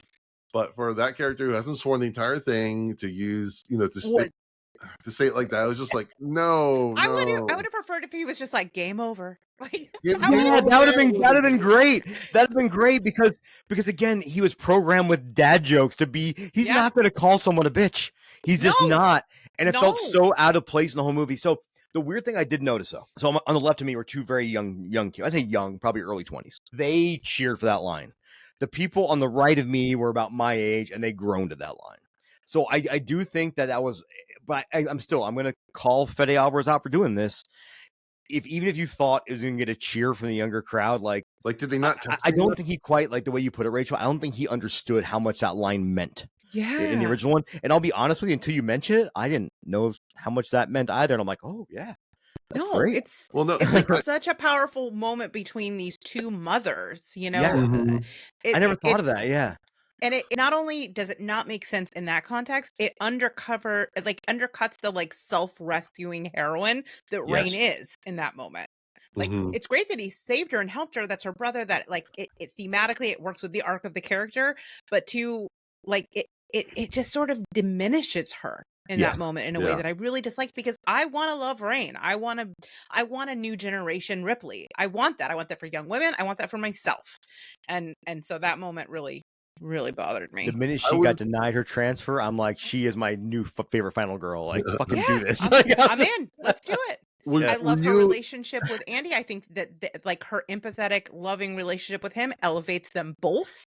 But for that character who hasn't sworn the entire thing to use, to say it like that, I was just like, no,
I
no.
would have preferred if he was just like game over. Like
Yeah,
I would've-
Yeah, that would have been great. That'd have been great because again, he was programmed with dad jokes to be. He's
Yeah.
not going to call someone a bitch. He's just
No.
not, and it felt
No.
so out of place in the whole movie. So the weird thing I did notice though, so on the left of me were two very young kids. I say young, probably early 20s. They cheered for that line. The people on the right of me were about my age, and they groaned at that line. So I do think that was, but I'm going to call Fede Alvarez out for doing this. Even if you thought it was going to get a cheer from the younger crowd, like
did they not?
I don't think he quite, like the way you put it, Rachel. I don't think he understood how much that line meant in the original one. And I'll be honest with you, until you mention it, I didn't know how much that meant either. And I'm like, oh yeah, that's great.
It's
Well, no,
it's like such a powerful moment between these two mothers, you know.
Yeah.
Mhm.
I never thought of that. Yeah.
And it not only does it not make sense in that context, it undercuts the like self-rescuing heroine that Rain is in that moment. Like
Mhm.
it's great that he saved her and helped her. That's her brother. That like it thematically it works with the arc of the character, but to like it just sort of diminishes her in
Yes.
that moment in a way that I really disliked because I want to love Rain. I want a new generation Ripley. I want that. I want that for young women. I want that for myself. And so that moment really bothered me.
The minute she got denied her transfer, I'm like, she is my new favorite final girl. Like, fucking do this.
I'm in. Let's do it.
Would-
I love
would
her
you-
relationship with Andy. I think that like her empathetic, loving relationship with him elevates them both.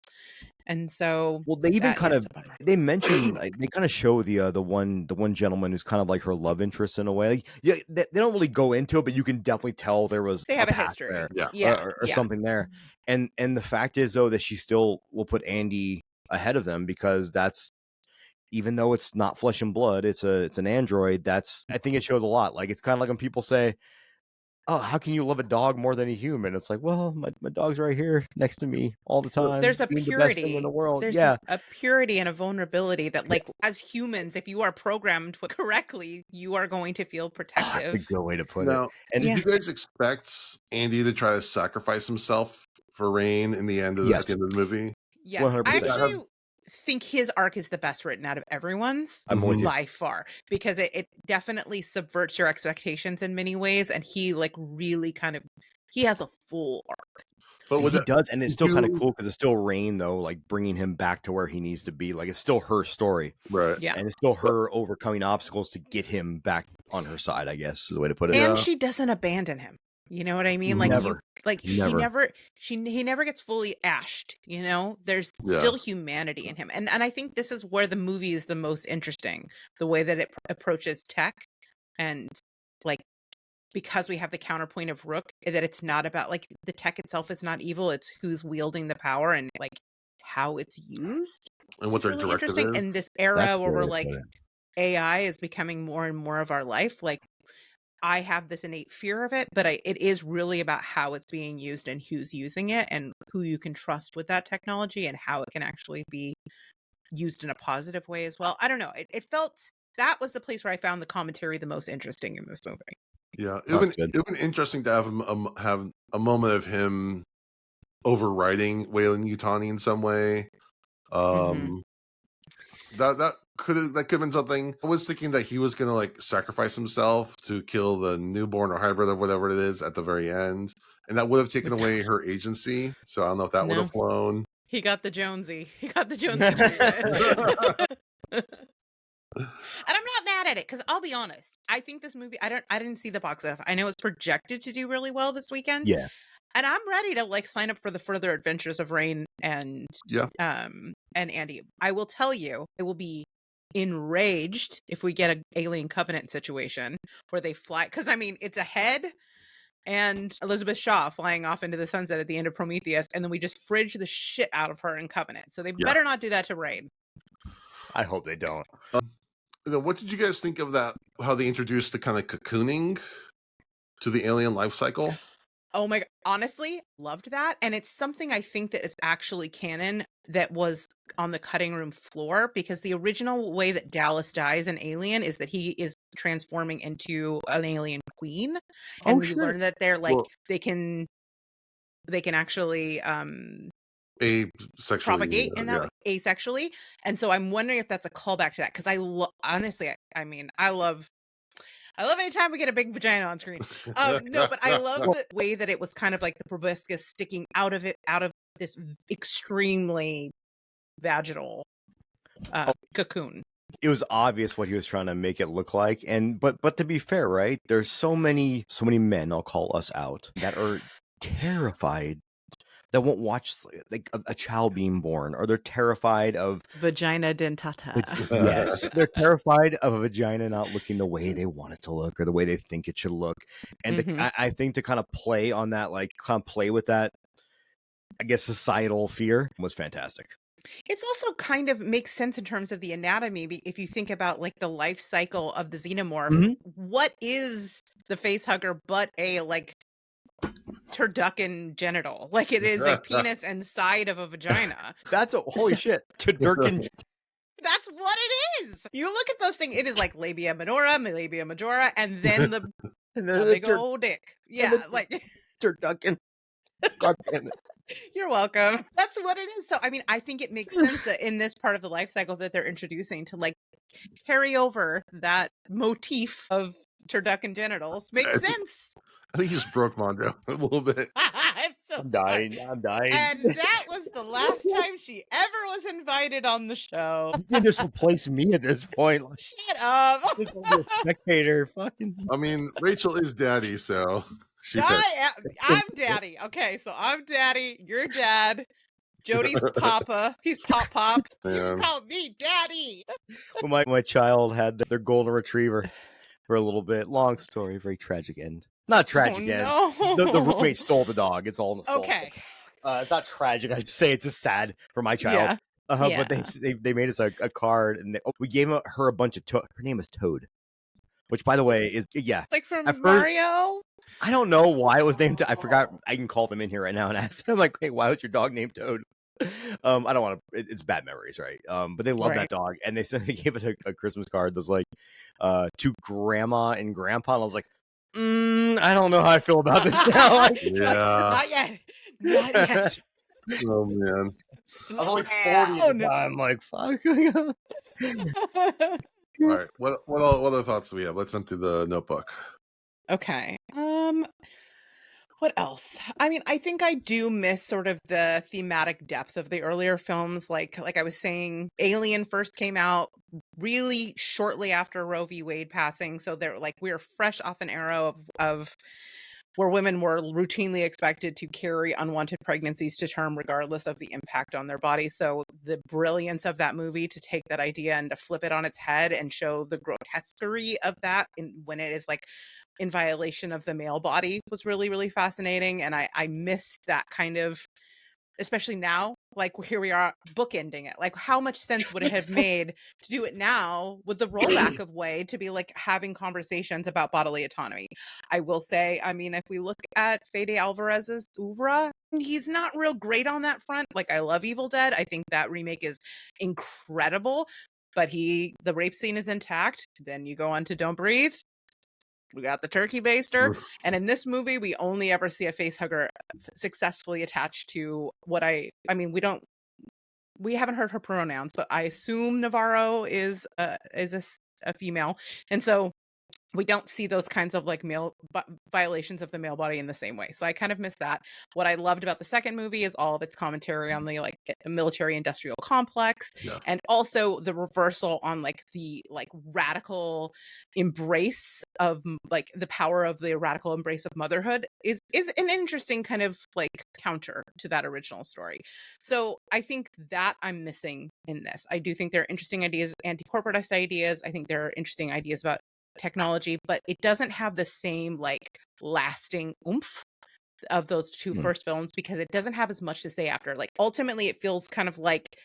And so,
Well, they even
that-
kind
yeah,
of
it's a bummer.
they mentioned they kind of show the one gentleman who's kind of like her love interest in a way. Like, yeah, they don't really go into it, but you can definitely tell there was
They have a
path
history.
there,
Yeah.
Yeah,
or
yeah.
something there. And the fact is though that she still will put Andy ahead of them because that's, even though it's not flesh and blood, it's an android. That's, I think it shows a lot. Like it's kind of like when people say, oh, how can you love a dog more than a human? It's like, well, my dog's right here next to me all the time.
There's a
being the best thing
purity
in the world.
There's
Yeah.
a purity and a vulnerability that, like, as humans, if you are programmed correctly, you are going to feel
That's a
protective.
good way to put it.
Now,
And
did you guys expect Andy to try to sacrifice himself for Rain in the end of
Yes.
at the end of the movie?
Yes,
100%.
I actually think his arc is the best written out of everyone's
I'm with you.
by far because it definitely subverts your expectations in many ways, and he like really kind of he has a full arc.
But with
He does, and it's still kind of
you-
cool because it's still Rain though, like bringing him back to where he needs to be. Like it's still her story,
right?
Yeah,
and it's still her overcoming obstacles to get him back on her side. I guess is the way to put it.
and she doesn't abandon him. You know what I mean? Like
Never.
he never gets fully ashed, you know? There's
Yeah.
still humanity in him. And I think this is where the movie is the most interesting, the way that it approaches tech, and like because we have the counterpoint of Rook, that it's not about like the tech itself is not evil, it's who's wielding the power and like how it's used.
And what
It's
their
really
directive
interesting
is.
in this era
That's
where
the way
we're
to
like
put it.
AI is becoming more and more of our life. Like I have this innate fear of it, but it is really about how it's being used and who's using it and who you can trust with that technology and how it can actually be used in a positive way as well. I don't know. It felt that was the place where I found the commentary the most interesting in this movie.
Yeah,
That's good.
it would been interesting to have a moment of him overriding Weyland Yutani in some way.
Mhm.
That could have been something. I was thinking that he was gonna like sacrifice himself to kill the newborn or hybrid or whatever it is at the very end, and that would have taken away her agency. So I don't know if that would have
No.
flown.
He got the Jonesy. He got the Jonesy treatment. And I'm not mad at it because I'll be honest. I think this movie. I didn't see the box office. I know it's projected to do really well this weekend.
Yeah.
And I'm ready to like sign up for the further adventures of Rain and
Yeah.
Andy. I will tell you, I will be enraged if we get an Alien Covenant situation where they fly. Because I mean, it's a head and Elizabeth Shaw flying off into the sunset at the end of Prometheus, and then we just fridge the shit out of her in Covenant. So they better not do that to Rain.
I hope they don't.
What did you guys think of that? How they introduced the kind of cocooning to the alien life cycle?
Oh my god, honestly, loved that. And it's something I think that is actually canon that was on the cutting room floor, because the original way that Dallas dies in Alien is that he is transforming into an alien queen. And we learn that they're like they can actually
Asexually,
propagate in that way, asexually. And so I'm wondering if that's a callback to that, because honestly, I mean, I love anytime we get a big vagina on screen. No, but I love the way that it was kind of like the proboscis sticking out of this extremely vaginal cocoon.
It was obvious what he was trying to make it look like, and but to be fair, right? There's so many men, I'll call us out, that are terrified, that won't watch like a child being born, or they're terrified of
vagina dentata.
Yes, they're terrified of a vagina not looking the way they want it to look or the way they think it should look. And I think to kind of play on that, like kind of play with that, I guess, societal fear was fantastic.
It's also kind of makes sense in terms of the anatomy. If you think about like the life cycle of the xenomorph, what is the face hugger but a like turducken genital? Like it is a penis inside of a vagina.
That's a holy shit. Turducken.
That's what it is. You look at those things, it is like labia minora, labia majora, and then the big old dick. Yeah, like
turducken. God damn it.
You're welcome. That's what it is. So, I mean, I think it makes sense that in this part of the life cycle that they're introducing to like carry over that motif of turducken genitals makes sense.
I think you just broke Mondo a little bit.
I'm dying.
And that was the last time she ever was invited on the show.
You can just replace me at this point.
Shut up.
Just be a spectator. Fucking.
I mean, Rachel is daddy, so
I'm daddy. Okay, so I'm daddy. You're dad. Jody's papa. He's pop. You call me daddy.
Well, my child had their golden retriever for a little bit. Long story, very tragic end. Not tragic end.
No.
The roommate stole the dog. It's all nostalgic.
Okay.
It's not tragic. I just say it's just sad for my child.
Yeah.
But they made us a card, and we gave her a bunch of her name is Toad, which, by the way, is
like from Mario.
I don't know why it was named. I forgot. I can call them in here right now and ask them, like, hey, why was your dog named Toad? I don't want to. It's bad memories, right? But they love that dog, and they gave us a Christmas card that's like to Grandma and Grandpa. And I was like, I don't know how I feel about this now. Like,
Not yet.
Oh man.
I was like 40 I'm like, fuck.
All right. What other thoughts do we have? Let's empty the notebook.
Okay. What else? I mean, I think I do miss sort of the thematic depth of the earlier films. Like I was saying, Alien first came out really shortly after Roe v. Wade passing. So they're like, we were fresh off an era of where women were routinely expected to carry unwanted pregnancies to term regardless of the impact on their body. So the brilliance of that movie to take that idea and to flip it on its head and show the grotesquerie of that when it is like in violation of the male body was really, really fascinating. And I miss that kind of, especially now, like here we are bookending it. Like how much sense would it have made to do it now with the rollback of Wade to be like having conversations about bodily autonomy? I will say, I mean, if we look at Fede Alvarez's oeuvre, he's not real great on that front. Like I love Evil Dead. I think that remake is incredible, but the rape scene is intact. Then you go on to Don't Breathe. We got the turkey baster. And in this movie, we only ever see a face hugger successfully attached to we haven't heard her pronouns, but I assume Navarro is a female. And so we don't see those kinds of like male violations of the male body in the same way. So I kind of miss that. What I loved about the second movie is all of its commentary on the like military industrial complex, and also the reversal on like the like radical embrace of like the power of the radical embrace of motherhood is an interesting kind of like counter to that original story. So I think that I'm missing in this. I do think there are interesting ideas, anti-corporatist ideas. I think there are interesting ideas about technology, but it doesn't have the same like lasting oomph of those two first films, because it doesn't have as much to say after. Like ultimately it feels kind of like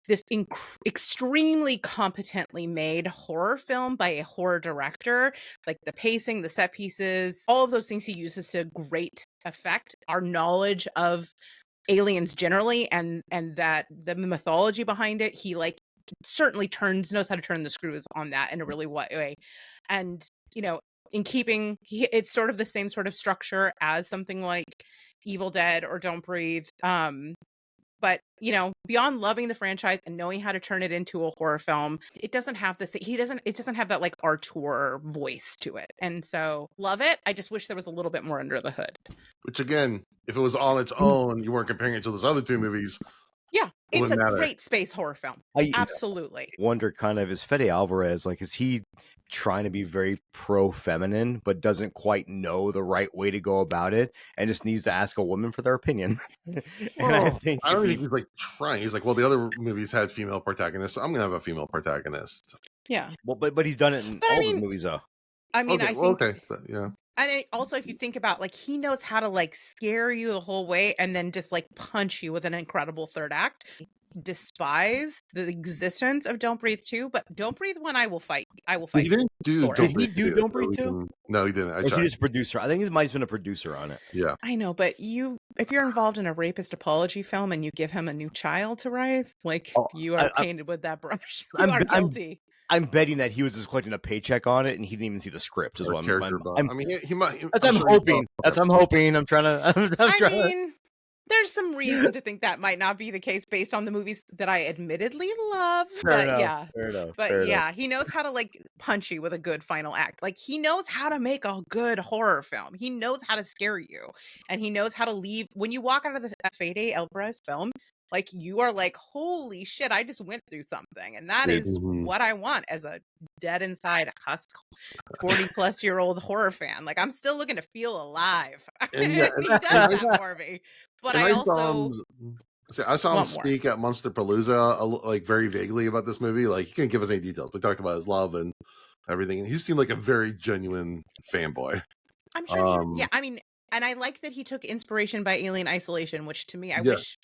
this extremely competently made horror film by a horror director. Like the pacing, the set pieces, all of those things he uses to great effect. Our knowledge of aliens generally and that the mythology behind it, he like certainly knows how to turn the screws on that in a really way. And in keeping, it's sort of the same sort of structure as something like Evil Dead or Don't Breathe. But beyond loving the franchise and knowing how to turn it into a horror film, it doesn't have it doesn't have that like auteur voice to it. And so love it. I just wish there was a little bit more under the hood.
Which again, if it was on its own, you weren't comparing it to those other two movies.
Yeah, it's a great space horror film. Absolutely.
Wonder kind of, is Fede Alvarez, like, is he trying to be very pro-feminine, but doesn't quite know the right way to go about it, and just needs to ask a woman for their opinion? And
I don't think he's like trying. He's like, well, the other movies had female protagonists, so I'm gonna have a female protagonist.
Yeah.
Well, but he's done it in all the movies, though.
I mean, I think.
Okay. Yeah.
And also, if you think about, like, he knows how to like scare you the whole way and then just like punch you with an incredible third act. Despise the existence of Don't Breathe 2, but Don't Breathe 1 I will fight.
He didn't do
Did he do Don't Breathe 2?
No, he didn't.
Or he just a producer? I think he might have been a producer on it.
Yeah.
I know, but if you're involved in a rapist apology film and you give him a new child to raise, like, you are painted with that brush. You are guilty.
I'm betting that he was just collecting a paycheck on it and he didn't even see the script. Is what
I mean, he might.
I'm hoping. I'm hoping. I'm trying to.
I mean, there's some reason to think that might not be the case based on the movies that I admittedly love. Fair enough. He knows how to like punch you with a good final act. Like, he knows how to make a good horror film. He knows how to scare you, and he knows how to leave when you walk out of the Fede Alvarez film. Like, you are like, holy shit, I just went through something. And that is what I want as a dead inside husk 40-plus-year-old horror fan. Like, I'm still looking to feel alive. And he does that for me. But I
saw him speak at Monsterpalooza, like, very vaguely about this movie. Like, he couldn't give us any details. We talked about his love and everything. And he seemed like a very genuine fanboy.
I'm sure I mean, and I like that he took inspiration by Alien Isolation, which to me, I wish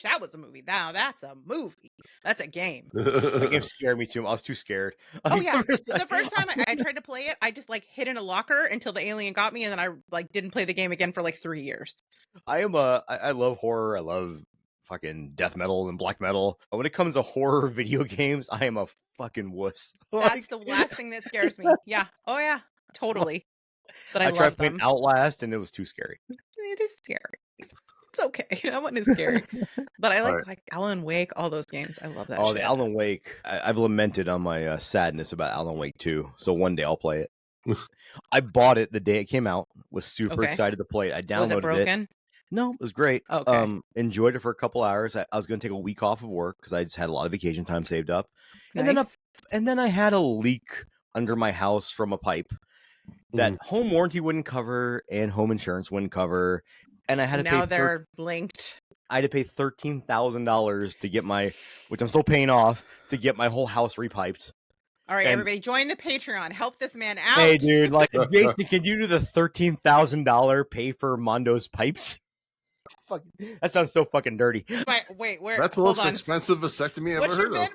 that was a movie. Now that's a movie. That's a game.
That game scared me too. I was too scared.
Oh yeah, the first time I tried to play it, I just like hid in a locker until the alien got me, and then I like didn't play the game again for like 3 years.
I love horror. I love fucking death metal and black metal. But when it comes to horror video games, I am a fucking wuss.
That's the last thing that scares me. Yeah. Oh yeah. Totally. But I
tried playing Outlast and it was too scary.
It is scary. It's okay. That one is scary. But I like Alan Wake, all those games. I love that shit.
The Alan Wake. I've lamented on my sadness about Alan Wake 2. So one day I'll play it. I bought it the day it came out. Was super excited to play it. I downloaded it. Was it broken? No, it was great.
Okay.
Enjoyed it for a couple hours. I was going to take a week off of work because I just had a lot of vacation time saved up.
Nice.
And then I had a leak under my house from a pipe that home warranty wouldn't cover and home insurance wouldn't cover, and I had to pay.
Now they're linked.
I had to pay $13,000 to get which I'm still paying off, to get my whole house repiped.
All right, everybody, join the Patreon. Help this man out.
Hey, dude, like, Jason, can you do the $13,000 pay for Mondo's pipes? Fuck, that sounds so fucking dirty.
Wait, where?
That's the most expensive vasectomy I've ever heard of.
What's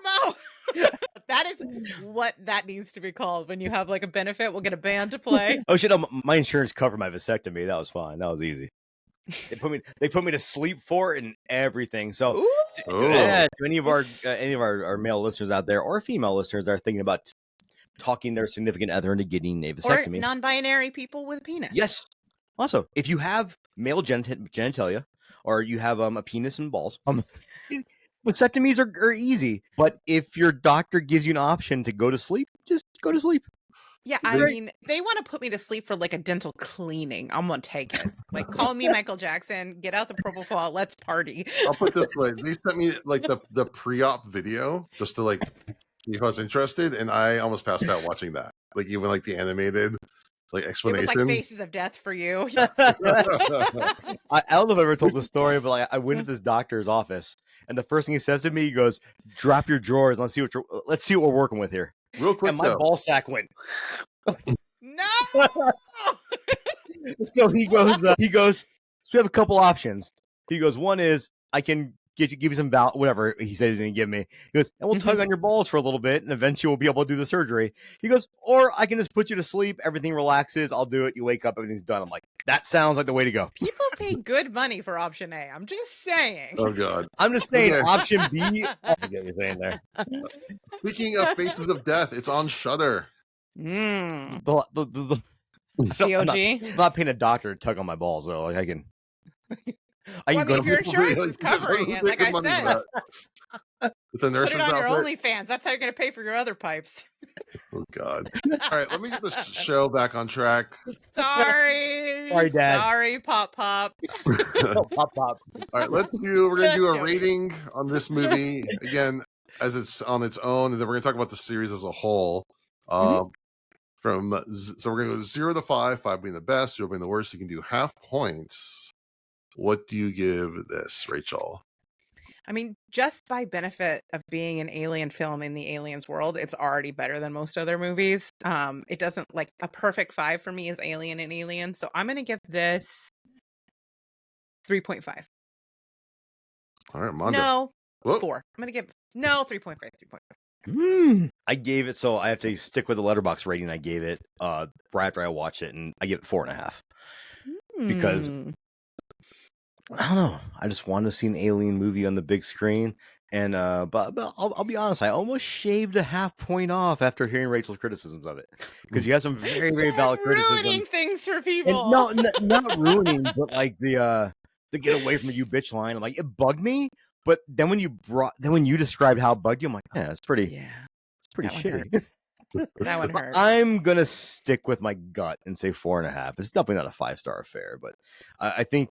your Venmo? That is what that needs to be called. When you have like a benefit, we'll get a band to play.
Oh shit! My insurance covered my vasectomy. That was fine. That was easy. They put me to sleep for it and everything. So, to any of our male listeners out there or female listeners that are thinking about talking their significant other into getting a
Or
vasectomy.
non-binary people with a penis.
Yes. Also, if you have male genitalia or you have a penis and balls, vasectomies are easy. But if your doctor gives you an option to go to sleep, just go to sleep.
Yeah, I mean, they want to put me to sleep for like a dental cleaning. I'm gonna take it. Like, call me Michael Jackson. Get out the propofol. Let's party.
I'll put this way: they sent me like the pre-op video just to like see if I was interested, and I almost passed out watching that. Like even like the animated like
It was
explanation.
like Faces of Death for you.
I don't know if I ever told the story, but like I went to this doctor's office, and the first thing he says to me, he goes, "Drop your drawers. Let's see what we're working with here."
Real quick,
And my ball sack went.
No.
So he goes, so we have a couple options. He goes, one is I can give you some whatever he said he's going to give me. He goes, and we'll tug on your balls for a little bit, and eventually we'll be able to do the surgery. He goes, or I can just put you to sleep. Everything relaxes. I'll do it. You wake up, everything's done. I'm like, that sounds like the way to go.
People pay good money for option A. I'm just saying.
Oh god.
I'm just saying,
Okay.
option B. I get what you're saying there.
Speaking of Faces of Death, it's on Shudder.
Mm.
I'm not paying a doctor to tug on my balls though. Like I can
Well,
go
if your
to
insurance is covering it, like I said,
with the
put
nurses
it on
out
your
there.
OnlyFans. That's how you're going to pay for your other pipes.
Oh god. All right, let me get this show back on track.
Sorry.
Sorry, Dad.
Sorry, Pop.
pop.
All right, we're gonna do a
Just
rating on this movie again as it's on its own, and then we're gonna talk about the series as a whole. So we're gonna go 0 to 5, 5 being the best, 0 being the worst. You can do half points. What do you give this, Rachel?
I mean, just by benefit of being an alien film in the aliens world, it's already better than most other movies. It doesn't like a perfect 5 for me is Alien and Alien. So I'm going to give this 3.5.
All right, Mondo.
No,
Whoa.
4. I'm going to give 3.5, 3.5.
I gave it, so I have to stick with the letterbox rating. I gave it right after I watched it, and I give it 4.5 because I don't know. I just wanted to see an alien movie on the big screen, and but I'll be honest. I almost shaved a half point off after hearing Rachel's criticisms of it because you have some very very valid criticism.
Ruining things for people.
And not ruining, but like the get away from you bitch line. I'm like, it bugged me, but then when you described how it bugged you, I'm like, yeah, it's pretty shitty.
That one hurt.
I'm gonna stick with my gut and say 4.5. It's definitely not a 5-star affair, but I think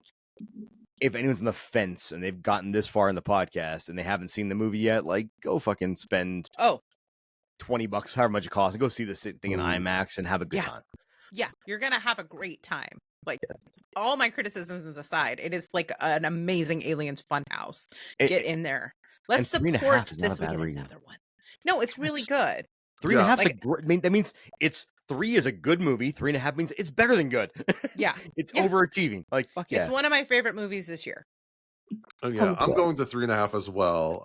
if anyone's on the fence and they've gotten this far in the podcast and they haven't seen the movie yet, like go fucking spend $20, however much it costs, and go see this thing in IMAX and have a good time.
Yeah, you're gonna have a great time. Like all my criticisms aside, it is like an amazing aliens funhouse. Get in there. Let's support this. We get another one. No, it's really good.
3.5 that means it's 3 is a good movie. 3.5 means it's better than good.
Yeah,
it's overachieving. Like fuck yeah,
it's one of my favorite movies this year.
Oh yeah, I'm going to 3.5 as well.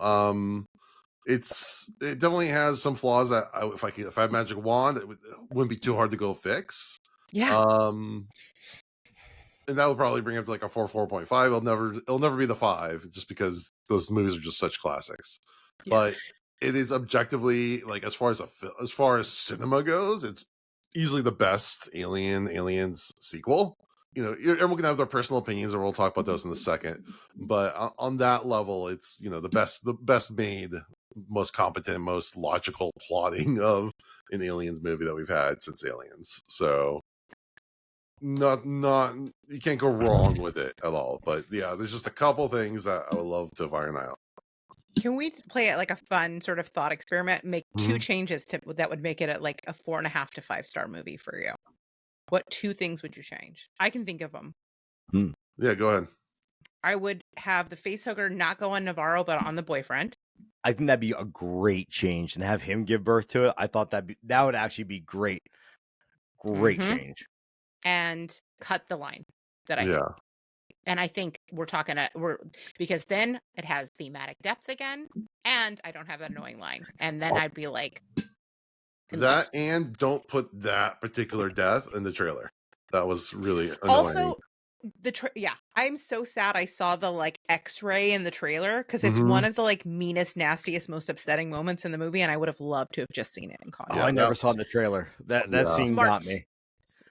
It definitely has some flaws that if I had magic wand, it wouldn't be too hard to go fix.
Yeah.
And that would probably bring it up to like a 4.5. It'll never be the 5 just because those movies are just such classics. Yeah. But it is objectively, like as far as cinema goes, it's easily the best Aliens sequel. You know, everyone can have their personal opinions, and we'll talk about those in a second. But on that level, it's the best made, most competent, most logical plotting of an Aliens movie that we've had since Aliens. So not you can't go wrong with it at all. But yeah, there's just a couple things that I would love to fire an eye out.
Can we play it like a fun sort of thought experiment? Make 2 changes that would make it like a 4.5 to 5-star movie for you. What 2 things would you change? I can think of them.
Yeah, go ahead.
I would have the facehugger not go on Navarro, but on the boyfriend.
I think that'd be a great change, and have him give birth to it. I thought that would actually be great. Great change.
And cut the line that I hate. And I think because then it has thematic depth again, and I don't have that annoying line. And then I'd be like,
that, and don't put that particular death in the trailer. That was really annoying.
Also, Yeah, I'm so sad I saw the like X-ray in the trailer because it's
Hmm.
one of the like meanest, nastiest, most upsetting moments in the movie, and I would have loved to have just seen it in
Oh,
Yeah,
I
context.
never saw the trailer. That
yeah.
scene got
Smart.
me.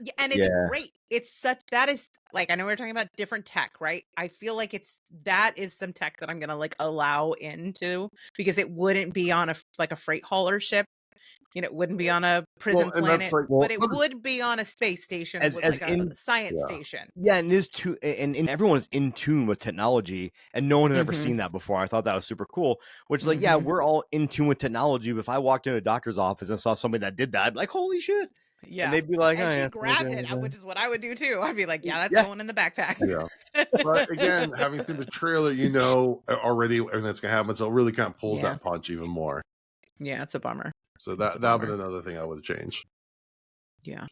Yeah, and it's
Yeah.
great. It's such that is like I know we're talking about different tech, right? I feel like that is some tech that I'm gonna like allow into because it wouldn't be on like a freight hauler ship. You know, it wouldn't be on a prison
Well, and that's
planet,
like,
but it
well,
would be on a space station with
As
like a
in
science
yeah.
station.
Yeah, and is too, and everyone is in tune with technology, and no one had ever
Mhm.
seen that before. I thought that was super cool. Which, like, yeah,
Mhm.
we're all in tune with technology. But if I walked into a doctor's office and saw somebody that did that, I'd be like, "Holy shit!" And
Yeah.
they'd be like, "Oh
And she
yeah,
grabbed it, which is what I would do too. I'd be like, yeah, that's
yeah."
going in the backpack.
Yeah. But again, having seen the trailer, you know already everything that's gonna happen, so it really kind of pulls
Yeah.
that punch even more.
Yeah, it's a bummer.
So
It's a
that would be
bummer.
another thing I would change.
Yeah.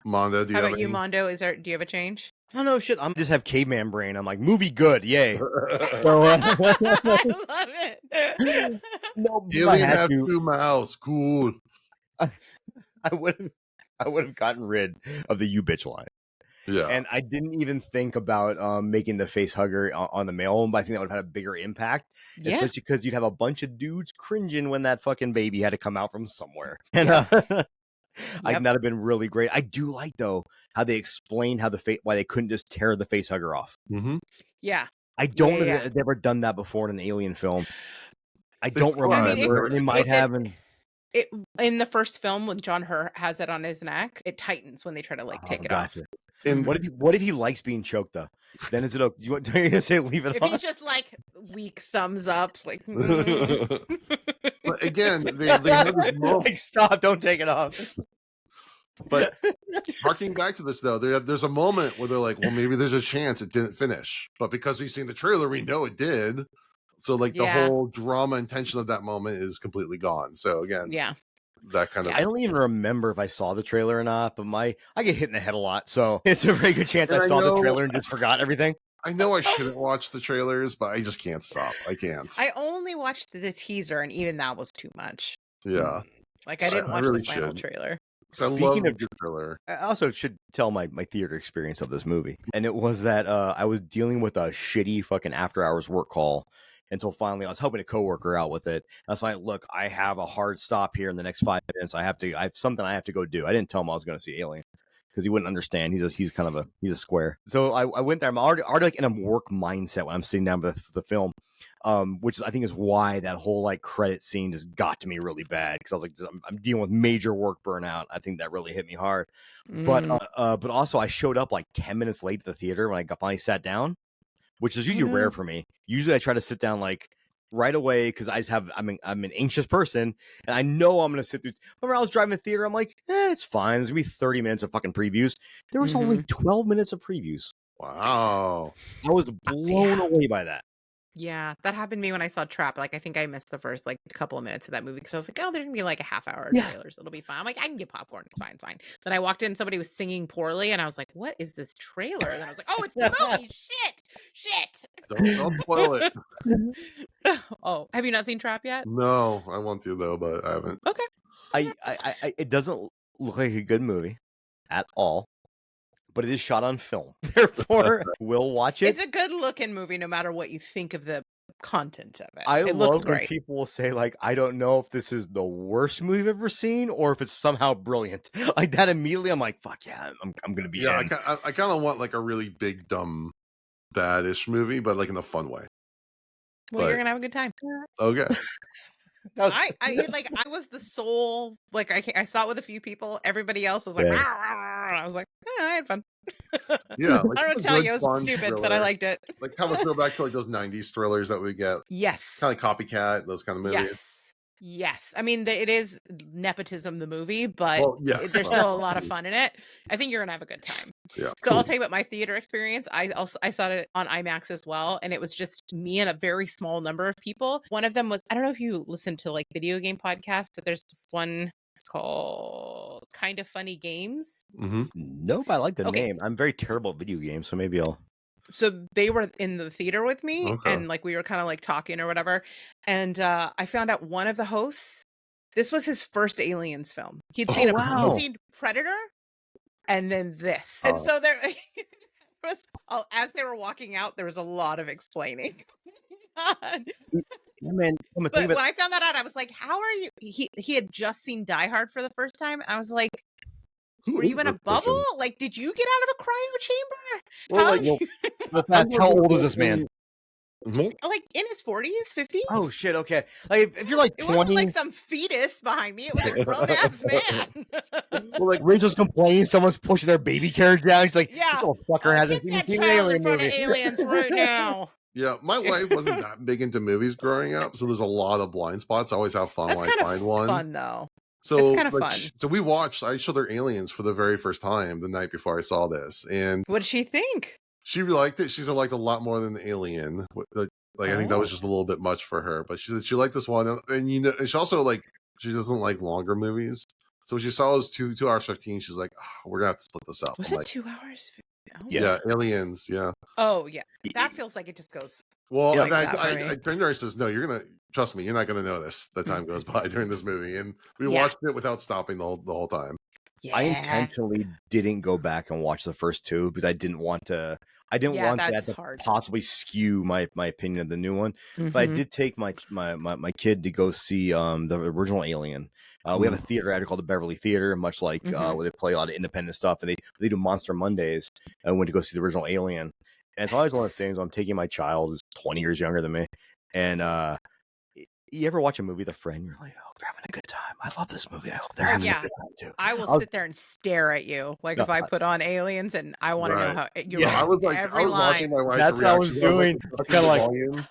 Mondo, do you
How
have
about you,
any?
Mondo? Do you have a change?
Oh no, shit! I'm just have caveman brain. I'm like, movie good, yay.
So,
I love it.
No, if I
Alien
had
have
to,
2 mouths. Cool.
I would have gotten rid of the "you bitch" line.
Yeah.
And I didn't even think about making the face hugger on the male one, but I think that would have had a bigger impact,
Yeah.
especially because you'd have a bunch of dudes cringing when that fucking baby had to come out from somewhere. And
Yep.
I think
Yep.
that'd have been really great. I do like though how they explained how why they couldn't just tear the face hugger off.
Mm-hmm.
Yeah.
I don't know
Yeah.
that they've ever done that before in an alien film. I
They
don't
tried.
I mean,
remember. They might have. And
it in the first film when John Hurt has it on his neck, it tightens when they try to like take it off.
gotcha.
And
What if he likes being choked though? Then is it okay? Do you want to say leave it
If
on?
he's just like weak thumbs up, like
but again, they had this moment.
Like, stop! Don't take it off.
But harking back to this though, there's a moment where they're like, well, maybe there's a chance it didn't finish, but because we've seen the trailer, we know it did. So like the
Yeah.
whole drama and tension of that moment is completely gone. So again,
yeah.
that kind of
I don't even remember if I saw the trailer or not, but I get hit in the head a lot, so it's a very good chance
And
I
I
saw the
know-
trailer and just forgot everything.
I know I shouldn't watch the trailers, but I just can't stop. I can't.
I only watched the teaser, and even that was too much.
Yeah.
Like I didn't
I
watch
really
the final
should.
trailer.
I love
Speaking of
the trailer.
I also should tell my theater experience of this movie. And it was that I was dealing with a shitty fucking after hours work call until finally I was helping a coworker out with it. I was like, look, I have a hard stop here in the next 5 minutes. I have something I have to go do. I didn't tell him I was going to see Alien because he wouldn't understand. He's kind of a square. So I went there. I'm already like in a work mindset when I'm sitting down with the film. Which I think is why that whole like credit scene just got to me really bad because I was like, I'm dealing with major work burnout. I think that really hit me hard. But also I showed up like 10 minutes late to the theater when I finally sat down, which is usually rare for me. Usually I try to sit down like right away because I'm an anxious person and I know I'm gonna sit through. Remember I was driving the theater, I'm like, it's fine. There's gonna be 30 minutes of fucking previews. There was only 12 minutes of previews.
Wow.
I was blown away by that.
Yeah, that happened to me when I saw Trap. Like, I think I missed the first like couple of minutes of that movie because I was like, oh, there's gonna be like a half-hour
Yeah.
trailers. It'll be fine. I'm like, I can get popcorn. It's fine, it's fine. Then I walked in, somebody was singing poorly, and I was like, what is this trailer? And then I was like, oh, it's the movie. Shit.
Don't spoil it.
Oh, have you not seen Trap yet?
No, I want to though, but I haven't.
Okay.
I it doesn't look like a good movie at all, but it is shot on film. Therefore, we'll watch it.
It's a good looking movie no matter what you think of the content of it.
I
It looks
love when
great.
people will say, like, I don't know if this is the worst movie I've ever seen or if it's somehow brilliant. Like that immediately, I'm like, fuck yeah, I'm gonna be
Yeah,
in.
I kind of want like a really big, dumb, bad-ish movie, but like in a fun way.
Well, you're gonna have a good time.
Okay.
I was the sole like I saw it with a few people. Everybody else was like,
Yeah.
"Rah, rah, rah," I was like, I had fun.
Yeah,
I don't know what to tell you. It was stupid, but I liked it.
Like have a throwback to like those '90s thrillers that we get,
Yes.
kind of like Copycat, those kind of movies.
Yes. I mean, it is nepotism, the movie, but
Well, yes.
there's still a lot of fun in it. I think you're gonna have a good time.
Yeah.
So I'll tell you about my theater experience. I saw it on IMAX as well, and it was just me and a very small number of people. One of them was, I don't know if you listen to like video game podcasts, but there's this one. It's called Kind of Funny Games.
Mm-hmm.
Nope, I like the name. I'm very terrible at video games, so maybe I'll.
So they were in the theater with me, and like we were kind of like talking or whatever, and I found out one of the hosts, this was his first Aliens film. He'd seen he'd seen Predator and then this. And so they're was as they were walking out, there was a lot of explaining.
Yeah, man. Think
But
of it.
when I found that out, I was like, "How are you?" He had just seen Die Hard for the first time, and I was like,
Who
"Were
is
you in a
this
bubble?
person?
Like, did you get out of a cryo chamber?
Well,
How
like,
Well, real
I'm
fast, how
looking
old is
at
this man?
like in his 40s, 50s?
Oh shit. Okay. Like if you're like
It wasn't
20,
like some fetus behind me. It was a grown ass man.
Well, like,
Rachel's complaining someone's pushing their baby carriage down. She's like, this
Yeah.
little fucker hasn't
Get
seen
that
an
child in
alien
front of
movie.
aliens right now.
yeah, my wife wasn't that big into movies growing up, so there's a lot of blind spots. I always have fun
That's
when I
kind
find
of
one.
fun, though.
So,
It's kind of
like,
fun.
so we watched. I showed her Aliens for the very first time the night before I saw this, and
What did she think?
she liked it. She said liked a lot more than Alien. Like I think that was
Oh.
just a little bit much for her, but she said she liked this one, and you know, and she also like she doesn't like longer movies. So when she saw it was 2 hours 15, she's like, oh, we're gonna have to split this up.
Was
I'm
it
like,
2 hours? Oh.
yeah, Aliens, yeah.
Oh, yeah. That feels like it just goes.
Well,
Yeah,
and
like that for me.
I turned to her and says, no, you're gonna trust me, you're not gonna notice the time goes by during this movie, and we
Yeah.
watched it without stopping the whole time.
Yeah.
I intentionally didn't go back and watch the first two because I didn't want to. I didn't
Yeah,
want that
that's
to
hard.
possibly skew my opinion of the new one. But I
Mhm.
did take my kid to go see the original Alien. We have a theater out here called the Beverly Theater, much like
Mhm.
where they play a lot of independent stuff, and they do Monster Mondays. I went to go see the original Alien, and it's always one of the things. I'm taking my child who's 20 years younger than me, and you ever watch a movie with a friend? You're like, oh, they're having a good time. I love this movie. I hope they're having
Yeah.
a good time too.
I will sit there and stare at you. Like if I put on Aliens and I want to know
Right.
how you're
Yeah,
right.
I was like,
Every
I was watching
line.
my wife's
That's what I was
reaction.
doing.
Like,
Kinda like-
volume.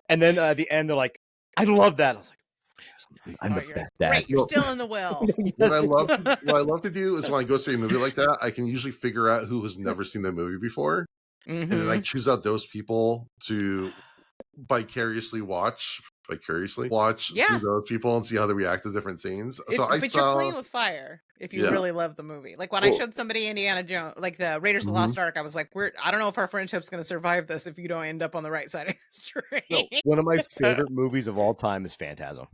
And then at the end, they're like, I love that. I was like, I'm
Oh,
the
you're
best dad.
great. You're still in the will.
What I love to do is when I go see a movie like that, I can usually figure out who has never seen the movie before, and then I
Mhm.
choose out those people to vicariously watch
Yeah.
through those people and see how they react to different scenes. So
But
I
you're
saw,
playing with fire if you
Yeah.
really love the movie. Like when I
Well-
showed somebody Indiana Jones, like the Raiders of the Lost Ark, I was like, I don't know if our friendship's going to survive this if you don't end up on the right side of history.
No, one of my favorite movies of all time is Phantasm.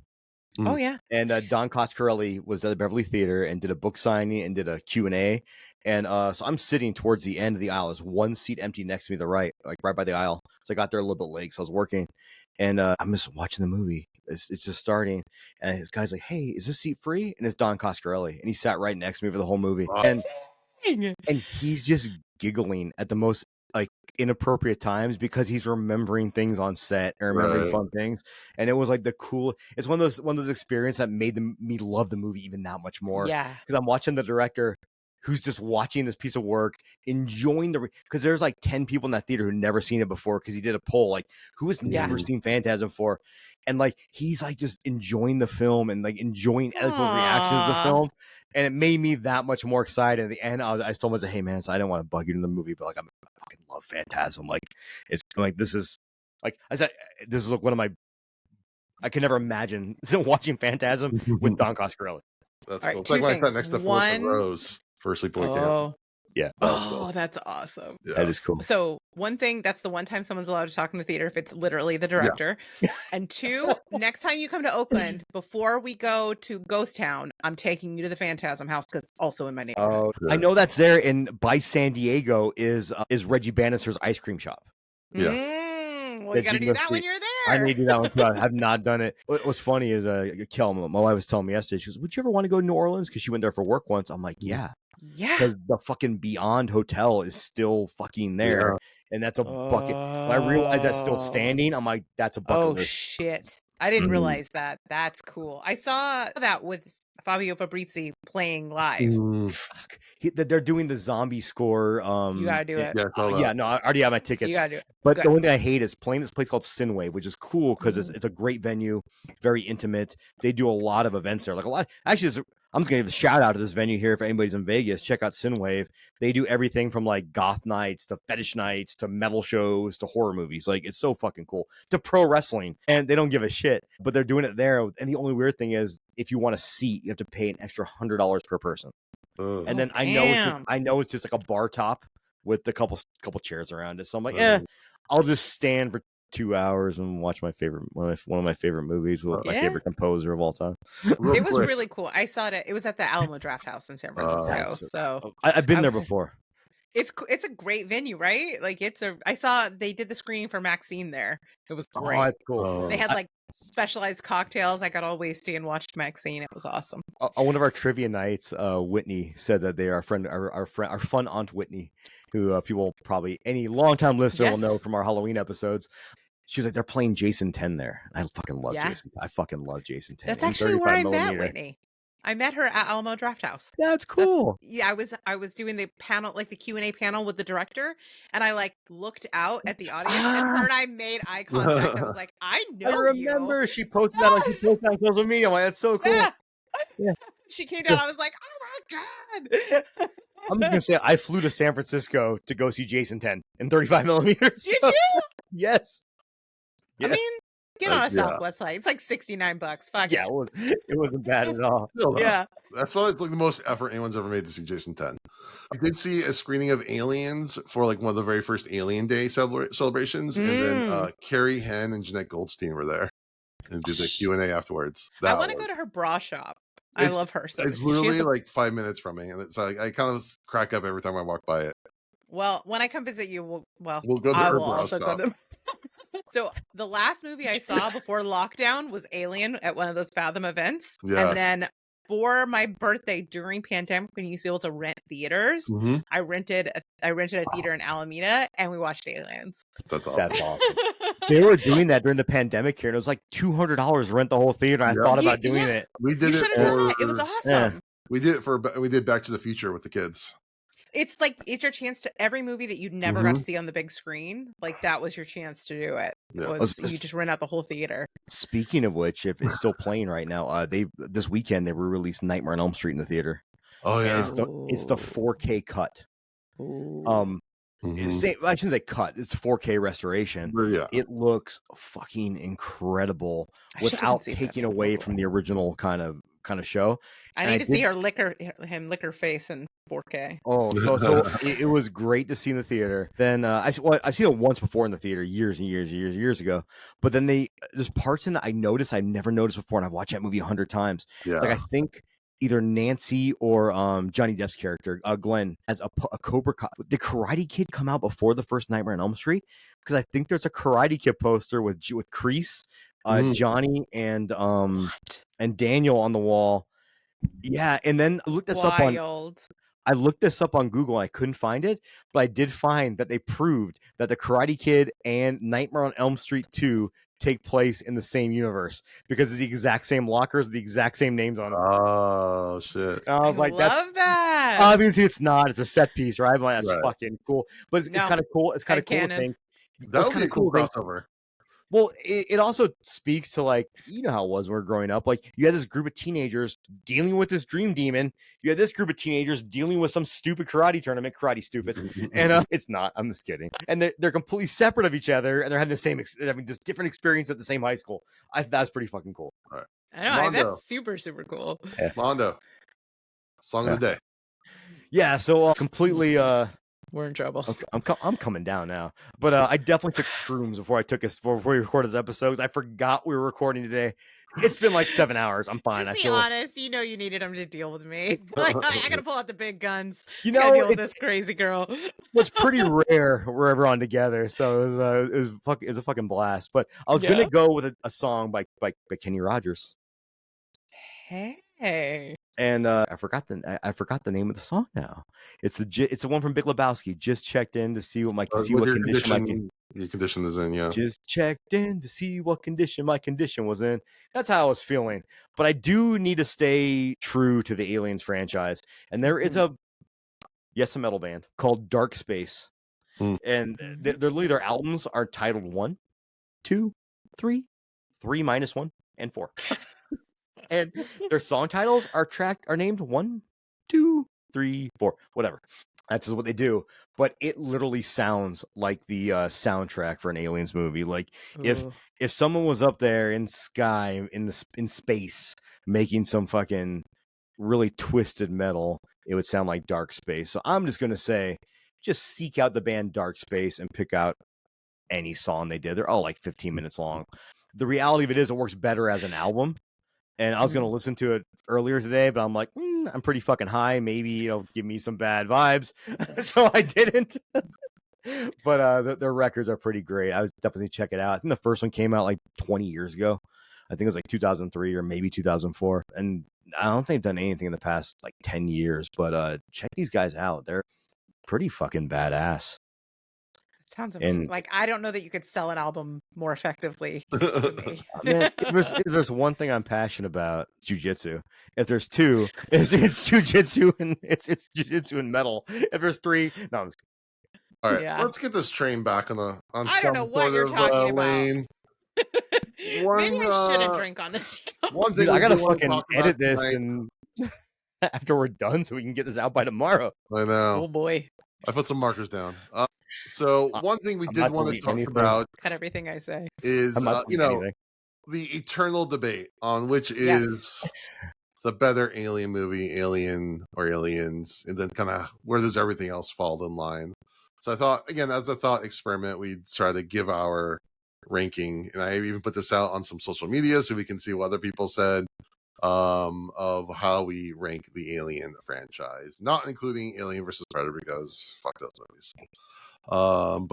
Oh, yeah.
And Don Coscarelli was at the Beverly Theater and did a book signing and did a Q&A. And so I'm sitting towards the end of the aisle. There's one seat empty next to me to the right, like right by the aisle. So I got there a little bit late, so I was working. And I'm just watching the movie. It's just starting. And his guy's like, hey, is this seat free? And it's Don Coscarelli. And he sat right next to me for the whole movie.
Wow.
And he's just giggling at the most like inappropriate times because he's remembering things on set and remembering
Right.
fun things. And it was like it's one of those experiences that made me love the movie even that much more.
Yeah.
Because I'm watching the director who's just watching this piece of work, enjoying because there's like 10 people in that theater who never seen it before because he did a poll like who has never seen Phantasm before, and like he's like just enjoying the film and like enjoying other people's reactions to the
Aw.
film, and it made me that much more excited. At the end, I told him, I said, hey man, so I didn't want to bug you in the movie, but like I fucking love Phantasm. Like it's like this is like I said, this is like one of my I can never imagine watching Phantasm with Don Coscarelli.
That's
All right,
cool. It's like
two
when I sat
things.
next to Felissa
One-
Rose for Sleepaway Camp.
Oh,
Yeah, that was cool.
that's awesome.
Yeah.
That is cool.
So one thing, that's the one time someone's allowed to talk in the theater if it's literally the director. And two, next time you come to Oakland, before we go to Ghost Town, I'm taking you to the Phantasm House because it's also in my neighborhood.
Oh, I know that's there. And by San Diego is Reggie Bannister's ice cream shop.
Yeah.
Well,
That
you got to
you
do
must
that when
be-
you're there.
I need to do that one too. I have not done it. What's funny is Kel, my wife was telling me yesterday, she goes, would you ever want to go to New Orleans? Because she went there for work once. I'm like, yeah.
Yeah.
Because the fucking Beyond Hotel is still fucking there.
Yeah.
And that's a bucket. When I realized that's still standing, I'm like, that's a bucket
Oh,
list.
shit. I didn't
Mhm.
realize that. That's cool. I saw that with Fabio Fabrizi playing live.
Mm,
Fuck. They're doing the zombie score.
You got to do it.
yeah, I saw that.
Yeah, no, I already have my tickets.
You got to do it.
But
Good.
the one thing I hate is playing this place called Sinwave, which is cool because
Mm-hmm.
it's a great venue, very intimate. They do a lot of events there. Like a lot. Actually, I'm just gonna give a shout out to this venue here. If anybody's in Vegas, check out Sinwave. They do everything from like goth nights to fetish nights to metal shows to horror movies. Like it's so fucking cool. To pro wrestling, and they don't give a shit. But they're doing it there. And the only weird thing is, if you want a seat, you have to pay an extra $100 per person.
Ugh.
And then
Oh,
I know it's just like a bar top with a couple chairs around it. So I'm like,
Right.
I'll just stand for 2 hours and watch my favorite one of my favorite movies with my
Yeah.
favorite composer of all time.
Real
It was
quick,
really cool. I saw it. It was at the Alamo Draft House in San Francisco.
that's-
So
I've been
I
there
was-
before.
It's a great venue, right? Like I saw they did the screening for Maxine there. It was
Oh,
great.
that's cool.
They had
I-
like specialized cocktails. I got all wasted and watched Maxine. It was awesome.
On one of our trivia nights, Whitney said that they are our fun aunt Whitney, who people probably any longtime listener will
Yes.
know from our Halloween episodes. She was like, they're playing Jason 10 there. I fucking love
Yeah.
Jason. I fucking love Jason 10.
That's
in
actually where
35
I met
millimeter.
Whitney. I met her at Alamo Drafthouse.
That's cool.
Yeah, I was doing the panel, like the Q&A panel with the director, and I like looked out at the audience, and her and I made eye contact. I was like, I know
I remember
you.
she posted that on social media. I'm like, that's so cool.
Yeah.
Yeah.
She came down. I was like, oh my God.
I'm just gonna say I flew to San Francisco to go see Jason 10 in 35 millimeters.
Did you?
Yes.
I mean, get on a
yeah.
Southwest flight. It's like $69. Fuck
Yeah,
it.
it wasn't bad at all.
Still, though,
Yeah.
that's probably like the most effort anyone's ever made to see Jason 10. I did see a screening of Aliens for like one of the very first Alien Day celebrations, and then Carrie Henn and Jeanette Goldstein were there and did the Q&A afterwards.
I want to go to her bra shop. I love her. So
it's literally like 5 minutes from me, and it's like I kind of crack up every time I walk by it.
Well, when I come visit you, we'll
go to
I
her
will
bra
also
shop.
go to. So the last movie I saw before lockdown was Alien at one of those Fathom events,
Yeah.
and then for my birthday during pandemic, when you used to be able to rent theaters,
Mhm.
I rented a theater in Alameda, and we watched Aliens.
That's awesome.
That's awesome. They were doing that during the pandemic here, and it was like $200 to rent the whole theater. I thought about doing it.
We did
You
it
should have done
for
it. It was awesome.
Yeah.
we did Back to the Future with the kids.
It's like it's your chance to every movie that you never got to see on the big screen. Like that was your chance to do it.
Yeah.
You just rent out the whole theater.
Speaking of which, if it's still playing right now, this weekend they re-released Nightmare on Elm Street in the theater.
Oh yeah,
And it's the 4K cut.
Mhm.
I shouldn't say cut. It's 4K restoration.
Yeah.
It looks fucking incredible
I should
without
see that.
taking away from the original kind of show.
I need to see her him lick her face in 4K.
Oh, so it was great to see in the theater. Then I've seen it once before in the theater years and years ago. But then there's parts in it I noticed I never noticed before, and I've watched that movie 100 times.
Yeah.
Like I think either Nancy or Johnny Depp's character, Glenn, as a Cobra Kai. Did Karate Kid come out before the first Nightmare on Elm Street? Because I think there's a Karate Kid poster with Kreese, Johnny, and Daniel on the wall. Yeah, and then I looked this up on Google and I couldn't find it, but I did find that they proved that the Karate Kid and Nightmare on Elm Street 2 take place in the same universe because it's the exact same lockers, the exact same names on them.
Oh shit!
And I was like,
love that.
Obviously it's not. It's a set piece, right? I'm like, that's fucking cool. But it's kind of cool. It's kind of cool to think.
That would be a cool crossover.
Well, it also speaks to, like, you know how it was when we were growing up. Like, you had this group of teenagers dealing with this dream demon. You had this group of teenagers dealing with some stupid karate tournament. Karate stupid. And it's not. I'm just kidding. And they're completely separate of each other. And they're having the same, just different experience at the same high school. That's pretty fucking cool.
All right.
I know. That's super, super cool.
Yeah.
Mondo. Song of the day.
Yeah, so completely...
We're in trouble.
I'm coming down now, but I definitely took shrooms before we recorded this episode. 'Cause I forgot we were recording today. It's been like 7 hours. I'm fine.
Just be honest. You know you needed him to deal with me. Like, I gotta pull out the big guns.
You know,
deal with this crazy girl.
It's pretty rare we're ever on together, so it was a fucking blast. But I was gonna go with a song by Kenny Rogers.
Hey.
And I forgot the name of the song now. It's the one from Big Lebowski. Just checked in to see what condition
your condition is in. Yeah.
Just checked in to see what condition my condition was in. That's how I was feeling. But I do need to stay true to the Aliens franchise. And there is a metal band called Dark Space, and their albums are titled 1, 2, 3, 3 minus 1, and 4. And their song titles are named 1, 2, 3, 4, whatever. That's just what they do. But it literally sounds like the soundtrack for an Aliens movie. Like if someone was up there in sky in space making some fucking really twisted metal, it would sound like Dark Space. So I'm just gonna say, just seek out the band Dark Space and pick out any song they did. They're all like 15 minutes long. The reality of it is, it works better as an album. And I was gonna listen to it earlier today, but I'm like, I'm pretty fucking high. Maybe it'll give me some bad vibes, so I didn't. But their records are pretty great. I was definitely check it out. I think the first one came out like 20 years ago. I think it was like 2003 or maybe 2004. And I don't think they've done anything in the past like 10 years. But check these guys out. They're pretty fucking badass.
Sounds amazing.
And
Like, I don't know that you could sell an album more effectively to me.
man, if there's one thing I'm passionate about, it's jujitsu. If there's two, it's jujitsu and it's jujitsu and metal. If there's three, no, I'm just
All right,
Yeah.
let's get this train back on
I don't know
some
what
sort
you're
of
talking about.
lane.
Maybe I shouldn't drink on this show.
One thing
Dude, I
we
gotta
do wanna
fucking
talk about
edit this
tonight-
and after we're done so we can get this out by tomorrow.
I know.
Oh boy.
I put some markers down. So one thing we
I'm
did
not
want to
deleting
talk
anything.
about
Cut everything I say.
is,
I'm not doing anything.
the eternal debate on which
Yes.
is the better alien movie, Alien or Aliens, and then kind of where does everything else fall in line. So I thought, again, as a thought experiment, we'd try to give our ranking, and I even put this out on some social media so we can see what other people said of how we rank the Alien franchise, not including Alien versus Predator because fuck those movies. But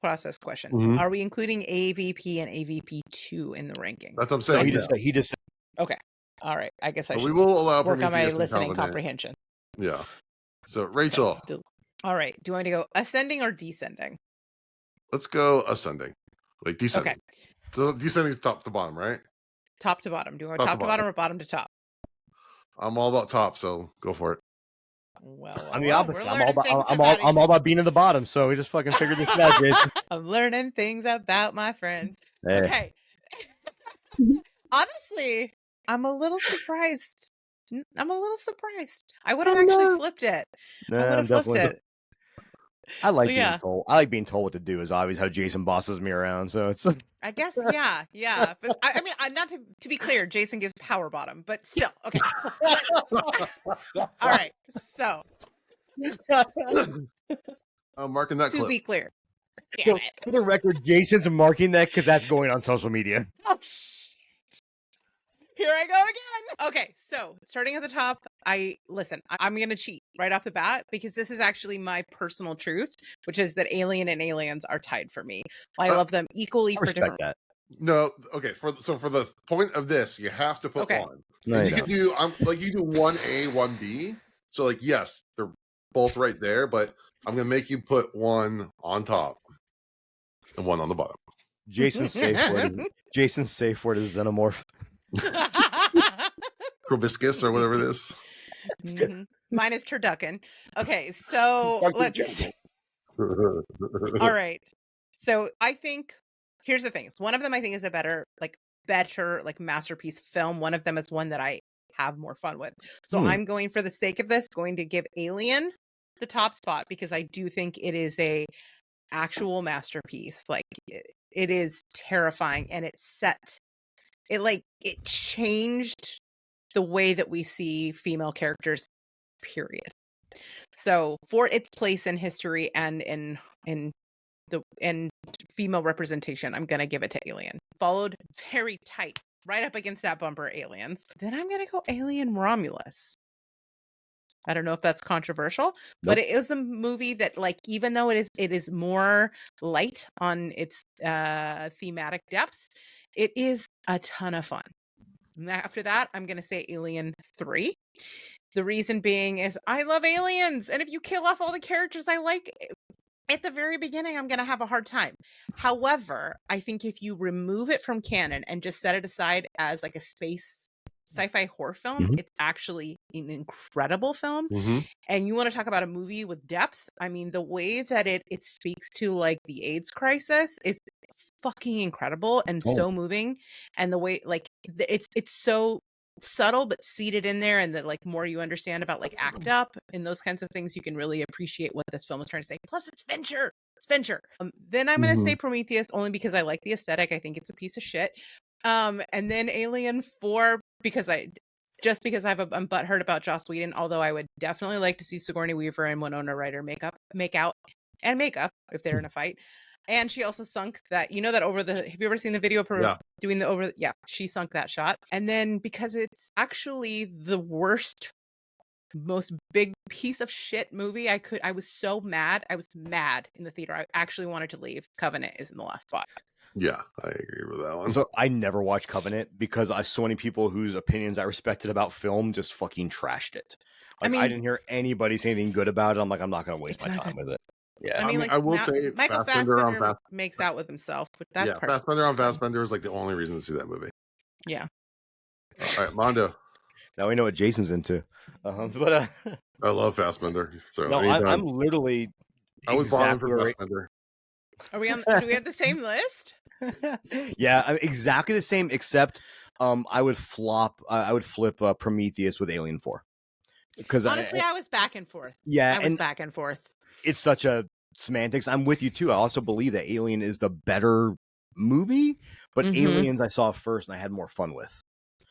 Process question.
Mhm.
Are we including AVP and AVP2 in the ranking?
that's what I'm
No,
saying.
he just said
Okay. All right. I guess I
But
should
we will allow
work on my
Prometheus and
listening
Covenant.
comprehension.
Yeah. So Rachel,
All right. Do you want me to go ascending or descending?
let's go ascending, like descending.
Okay.
So descending is top to bottom, right?
Top to bottom. Do you want
Top to
top to bottom or bottom to top?
I'm all about top, so go for it.
Well,
I'm the
well,
opposite.
we're
I'm all
learning
about
things
I'm
about
all about being in the bottom. So we just fucking figured this out, Jason.
I'm learning things about my friends.
Hey.
Okay. Honestly, I'm a little surprised. I would have actually flipped it.
Nah,
I would
I'm
have flipped
definitely.
it.
I like
Yeah.
being told. I like being told what to do. Is obvious how Jason bosses me around. So it's
I guess, yeah. But I mean, not to be clear, Jason gives power bottom, but still, okay. All right. So
I'm marking that
to
clip.
be clear,
So,
damn
for the
it.
record, Jason's marking that because that's going on social media.
Oh, here I go again. Okay, so starting at the top, I'm going to cheat right off the bat because this is actually my personal truth, which is that Alien and Aliens are tied for me. I love them equally
I
for
respect
different.
that.
No, okay. For the point of this, you have to put
Okay.
one.
No,
And
you
you can do you do 1A, 1B. So like yes, they're both right there, but I'm gonna make you put one on top and one on the bottom.
Jason's safe word. Jason's safe word is xenomorph.
Proboscis or whatever it is.
Mhm. Mine is turducken. Okay, so let's. All right. So I think here's the things. One of them I think is a better masterpiece film. One of them is one that I have more fun with. So I'm going, for the sake of this, going to give Alien the top spot because I do think it is a actual masterpiece. Like it is terrifying, and it changed the way that we see female characters, period. So for its place in history and in female representation, I'm gonna give it to Alien. Followed very tight, right up against that bumper, Aliens. Then I'm gonna go Alien Romulus. I don't know if that's controversial, but it is a movie that, like, even though it is more light on its thematic depth, it is a ton of fun. And after that, I'm gonna say Alien 3. The reason being is I love aliens, and if you kill off all the characters I like at the very beginning, I'm going to have a hard time. However, I think if you remove it from canon and just set it aside as like a space sci-fi horror film, it's actually an incredible film. And you want to talk about a movie with depth? I mean, the way that it speaks to like the AIDS crisis is fucking incredible and so moving. And the way like it's so subtle but seated in there, and that like more you understand about like ACT UP and those kinds of things, you can really appreciate what this film is trying to say. Plus it's venture. Then I'm going to say Prometheus, only because I like the aesthetic. I think it's a piece of shit. And then Alien 4 because I'm butthurt about Joss Whedon, although I would definitely like to see Sigourney Weaver and Winona Ryder make up if they're in a fight. And she also sunk that, that have you ever seen the video of her doing she sunk that shot. And then because it's actually the worst, most big piece of shit movie I was so mad. I was mad in the theater. I actually wanted to leave. Covenant is in the last spot.
Yeah, I agree with that one.
So I never watched Covenant because so many people whose opinions I respected about film just fucking trashed it. Like, I didn't hear anybody say anything good about it. I'm like, I'm not going to waste my time with it. Yeah,
I mean,
I will say
Michael Fassbender makes out with himself. But that part,
Fassbender on Fassbender is like the only reason to see that movie.
Yeah.
All right, Mondo.
Now we know what Jason's into. But
I love Fassbender. So
no, I'm literally.
I was born for Fassbender.
Are we on? Do we have the same list?
Yeah, exactly the same. Except, I would flip Prometheus with Alien 4. Because
honestly, I was back and forth.
Yeah,
I was back and forth.
It's such a semantics. I'm with you too. I also believe that Alien is the better movie, but Aliens I saw first and I had more fun with.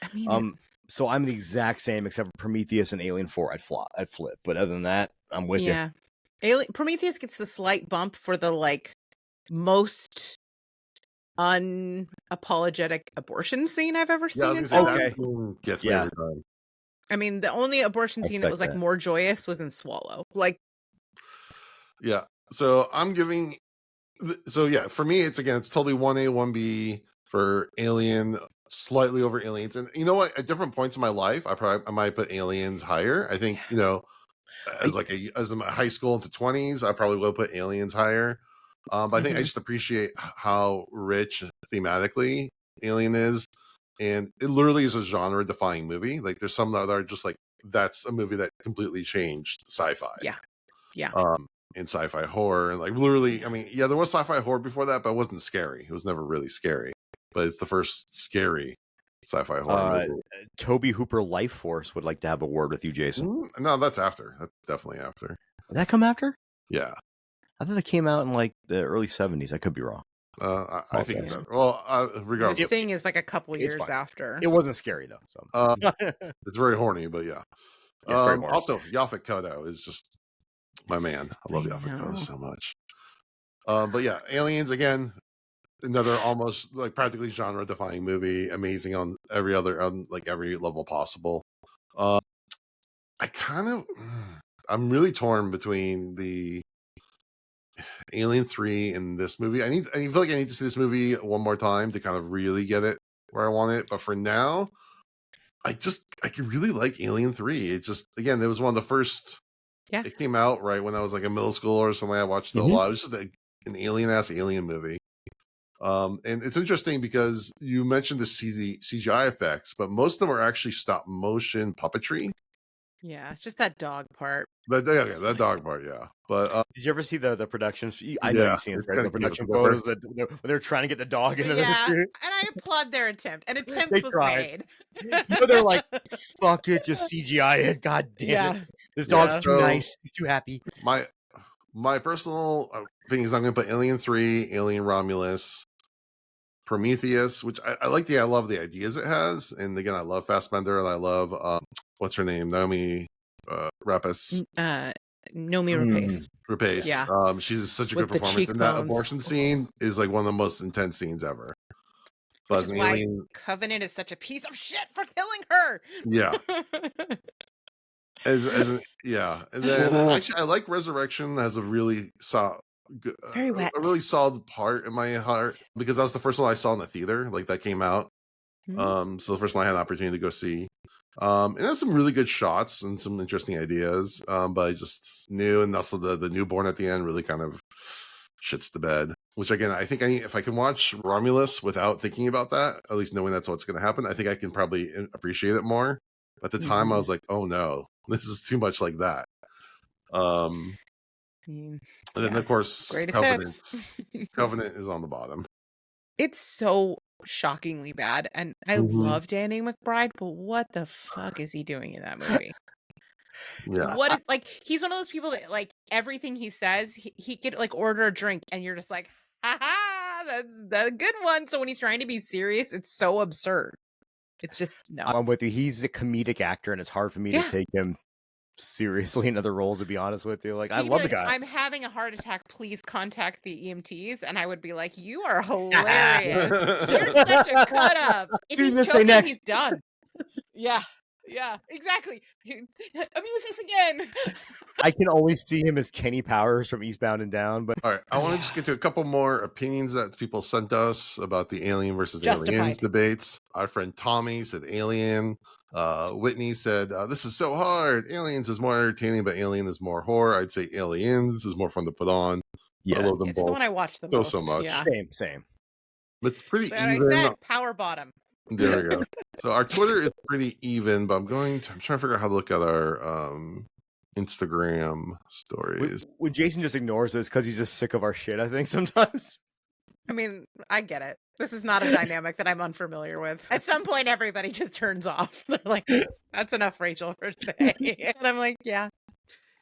I mean,
so I'm the exact same except for Prometheus and Alien 4. I'd flip. But other than that, I'm with you.
Yeah, Prometheus gets the slight bump for the most unapologetic abortion scene I've ever seen.
That gets me every time.
I mean, the only abortion scene that was more joyous was in Swallow.
Yeah. So I'm giving. So yeah, for me, it's totally 1A, 1B for Alien, slightly over Aliens. And you know what? At different points in my life, I might put Aliens higher. I think as a high school into 20s, I probably will put Aliens higher. But I think I just appreciate how rich thematically Alien is. And it literally is a genre-defying movie. Like, there's some that are just like, that's a movie that completely changed sci-fi.
Yeah.
And sci-fi horror. And literally, there was sci-fi horror before that, but it wasn't scary. It was never really scary. But it's the first scary sci-fi horror movie.
Toby Hooper Life Force would like to have a word with you, Jason.
No, that's after. That's definitely after.
Did that come after?
Yeah.
I thought it came out in the early 70s. I could be wrong.
I think it's regardless.
The thing is a couple years after.
It wasn't scary though. So
it's very horny, but yeah.
It's very horny.
Also, Yaphet Kotto is just my man. I love Yaphet Kotto so much. But yeah, Aliens again, another almost practically genre-defying movie, amazing on every level possible. I'm really torn between the Alien 3 and this movie. I feel like I need to see this movie one more time to kind of really get it where I want it. But for now, I can really like Alien 3. It's just, again, it was one of the first.
Yeah.
It came out right when I was in middle school or something. I watched it a lot. It was just an alien movie. And it's interesting because you mentioned the CGI effects, but most of them are actually stop motion puppetry.
Yeah, it's just that dog part.
That dog part, yeah. But
did you ever see the production? I know you've seen the production photos when they're trying to get the dog into the street.
And I applaud their attempt. An attempt was made.
They're like, fuck it, just CGI it. God damn it. This dog's too nice. He's too happy.
My personal thing is I'm going to put Alien 3, Alien Romulus, Prometheus, which I love the ideas it has. And again, I love Fassbender and I love, what's her name? Naomi Rapace.
Naomi Rapace.
Rapace.
Yeah.
She's such a good performance. And that abortion scene is one of the most intense scenes ever. But
which is why Covenant is such a piece of shit for killing her.
Yeah. And then actually, I like Resurrection has a really solid,
very wet.
a really solid part in my heart because that was the first one I saw in the theater. That came out. So the first one I had an opportunity to go see. And has some really good shots and some interesting ideas. But I just knew, and also the newborn at the end really kind of shits the bed. Which again, I think if I can watch Romulus without thinking about that, at least knowing that's what's going to happen, I think I can probably appreciate it more. At the time, I was like, "Oh no, this is too much like that." And then of course, Covenant is on the bottom.
It's so shockingly bad, and I love Danny McBride, but what the fuck is he doing in that movie? What is he's one of those people that everything he says, he could order a drink, and you're just like, haha, that's a good one. So when he's trying to be serious, it's so absurd. It's just no.
I'm with you. He's a comedic actor, and it's hard for me to take him seriously in other roles, to be honest with you. Like, I
He'd be
love the
like,
guy.
I'm having a heart attack. Please contact the EMTs. And I would be like, you are hilarious. You're such a cut up. If he's
Susan, stay
choking,
next.
he's done. Yeah. Yeah, exactly. Abuse us again.
I can only see him as Kenny Powers from Eastbound and Down, but
All right, I want to just get to a couple more opinions that people sent us about the Alien versus Aliens
Justified.
debates. Our friend Tommy said Alien. Whitney said, this is so hard. Aliens is more entertaining, but Alien is more horror. I'd say Aliens is more fun to put on.
yeah,
I love them
It's the
both
one I watched the
so,
most.
so much.
Yeah.
same.
But it's pretty
But I
even.
said power bottom.
There we go. So our Twitter is pretty even, but I'm trying to figure out how to look at our Instagram stories.
When Jason just ignores us because he's just sick of our shit, I think sometimes.
I mean, I get it. This is not a dynamic that I'm unfamiliar with. At some point, everybody just turns off. They're like, that's enough, Rachel, for today. And I'm like, yeah.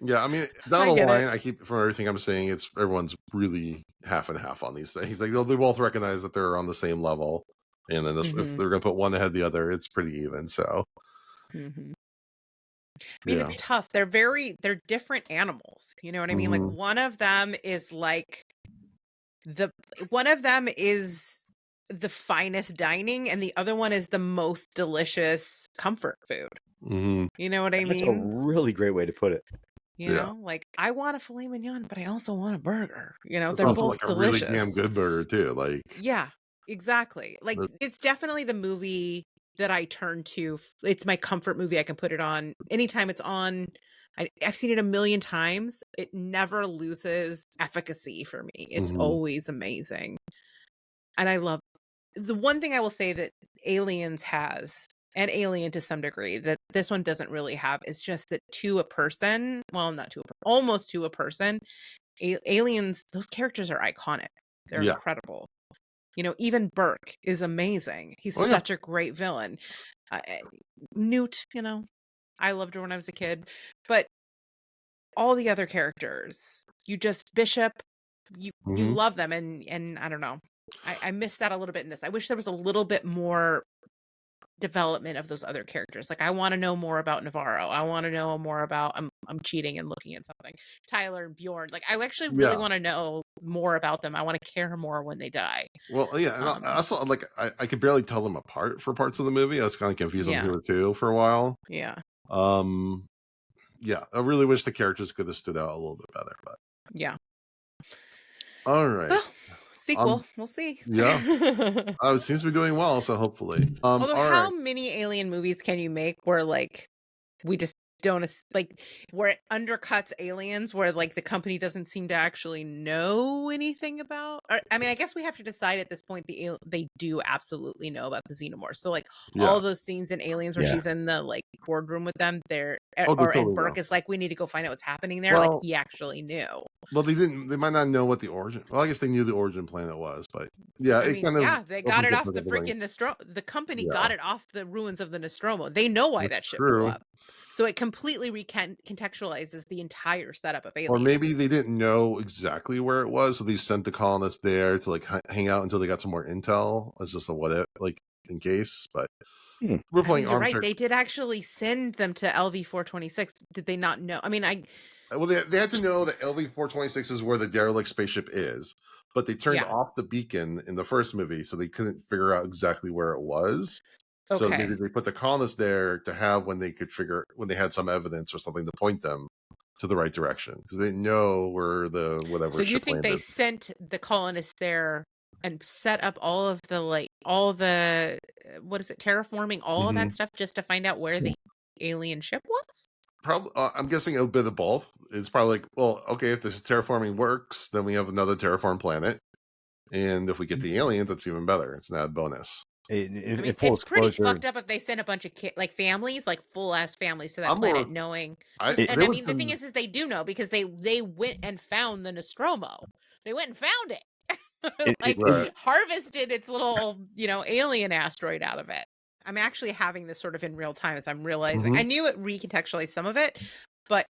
Yeah, I mean, down
I
the
get
line,
it.
I keep from everything I'm saying, it's everyone's really half and half on these things. Like they both recognize that they're on the same level, and then if
Mhm.
they're going to put one ahead of the other, it's pretty even. So,
Mhm. I mean,
yeah.
it's tough. They're different animals. You know what I mean? Like
Mhm.
one of them is like one of them is the finest dining, and the other one is the most delicious comfort food.
Mhm.
You know what I
That's a
mean?
really great way to put it.
You
Yeah.
know, like I want a filet mignon, but I also want a burger. You know,
It's
they're
also
both
like a really damn
delicious.
good burger too. Like,
Yeah, exactly. Like
the-
it's definitely the movie that I turn to. It's my comfort movie. I can put it on anytime it's on. I've seen it a million times. It never loses efficacy for me. It's
Mhm.
always amazing. And I love the one thing I will say that Aliens has, and Alien to some degree, that this one doesn't really have, is just that to a person, well, not to a person, almost to a person, Aliens, those characters are iconic. They're
yeah.
incredible. You know, even Burke is amazing. He's
Oh, yeah.
such a great villain. Newt, you know, I loved her when I was a kid, but all the other characters, Bishop, you
Mhm.
love them, and I don't know. I miss that a little bit in this. I wish there was a little bit more development of those other characters. Like I want to know more about Navarro. I want to know more about I'm cheating and looking at something. Tyler and Bjorn. Like I actually really
Yeah.
want to know more about them. I want to care more when they die.
Well, yeah, and I also like I could barely tell them apart for parts of the movie. I was kind of confused on
Yeah.
who were two for a while.
Yeah.
Yeah, I really wish the characters could have stood out a little bit better, but
Yeah.
all right.
Well, sequel. We'll see.
Yeah. It seems to be doing well, so hopefully.
Although,
All
how
right.
many alien movies can you make where like we just don't like where it undercuts aliens, where like the company doesn't seem to actually know anything about? Or, I mean, I guess we have to decide at this point they do absolutely know about the xenomorphs. So like all
Yeah.
those scenes in Aliens where
Yeah.
she's in the like boardroom with them,
They
and
totally
Burke
know.
is like, we need to go find out what's happening there. Like
Well,
he actually knew.
well, they might not know what the origin. Well, I guess they knew the origin planet was, but yeah,
I
it
mean,
kind of
yeah, they got
opens
it
up
off the
everything.
freaking Nostromo. The company
Yeah.
got it off the ruins of the Nostromo. They know why
That's
that ship blew
true.
up. So it completely contextualizes the entire setup of Aliens.
Or maybe they didn't know exactly where it was, so they sent the colonists there to like hang out until they got some more intel. It's just a what if, like in case. But we're
I mean,
playing
you're right.
armchair.
They did actually send them to LV-426. Did they not know? I mean,
Well, they had to know that LV-426 is where the derelict spaceship is, but they turned
Yeah.
off the beacon in the first movie, so they couldn't figure out exactly where it was. So
Okay.
maybe they put the colonists there to have when they had some evidence or something to point them to the right direction, because they didn't know where the whatever
So you
ship
think they
landed.
sent the colonists there and set up all of the what is it, terraforming, all of
Mhm.
that stuff just to find out where the alien ship was?
Probably, I'm guessing a bit of both. It's probably like, well, okay, if the terraforming works, then we have another terraform planet, and if we get the aliens, that's even better. It's an added bonus.
I mean, it's pretty fucked up if they send a bunch of like families, like full ass families, to that
I'm
planet,
more-
knowing.
I
And
they
I
would
mean, the thing
send-
is they do know because they went and found the Nostromo. They went and found it, like
Right.
harvested its little, alien asteroid out of it. I'm actually having this sort of in real time as I'm realizing.
Mhm.
I knew it recontextualized some of it, but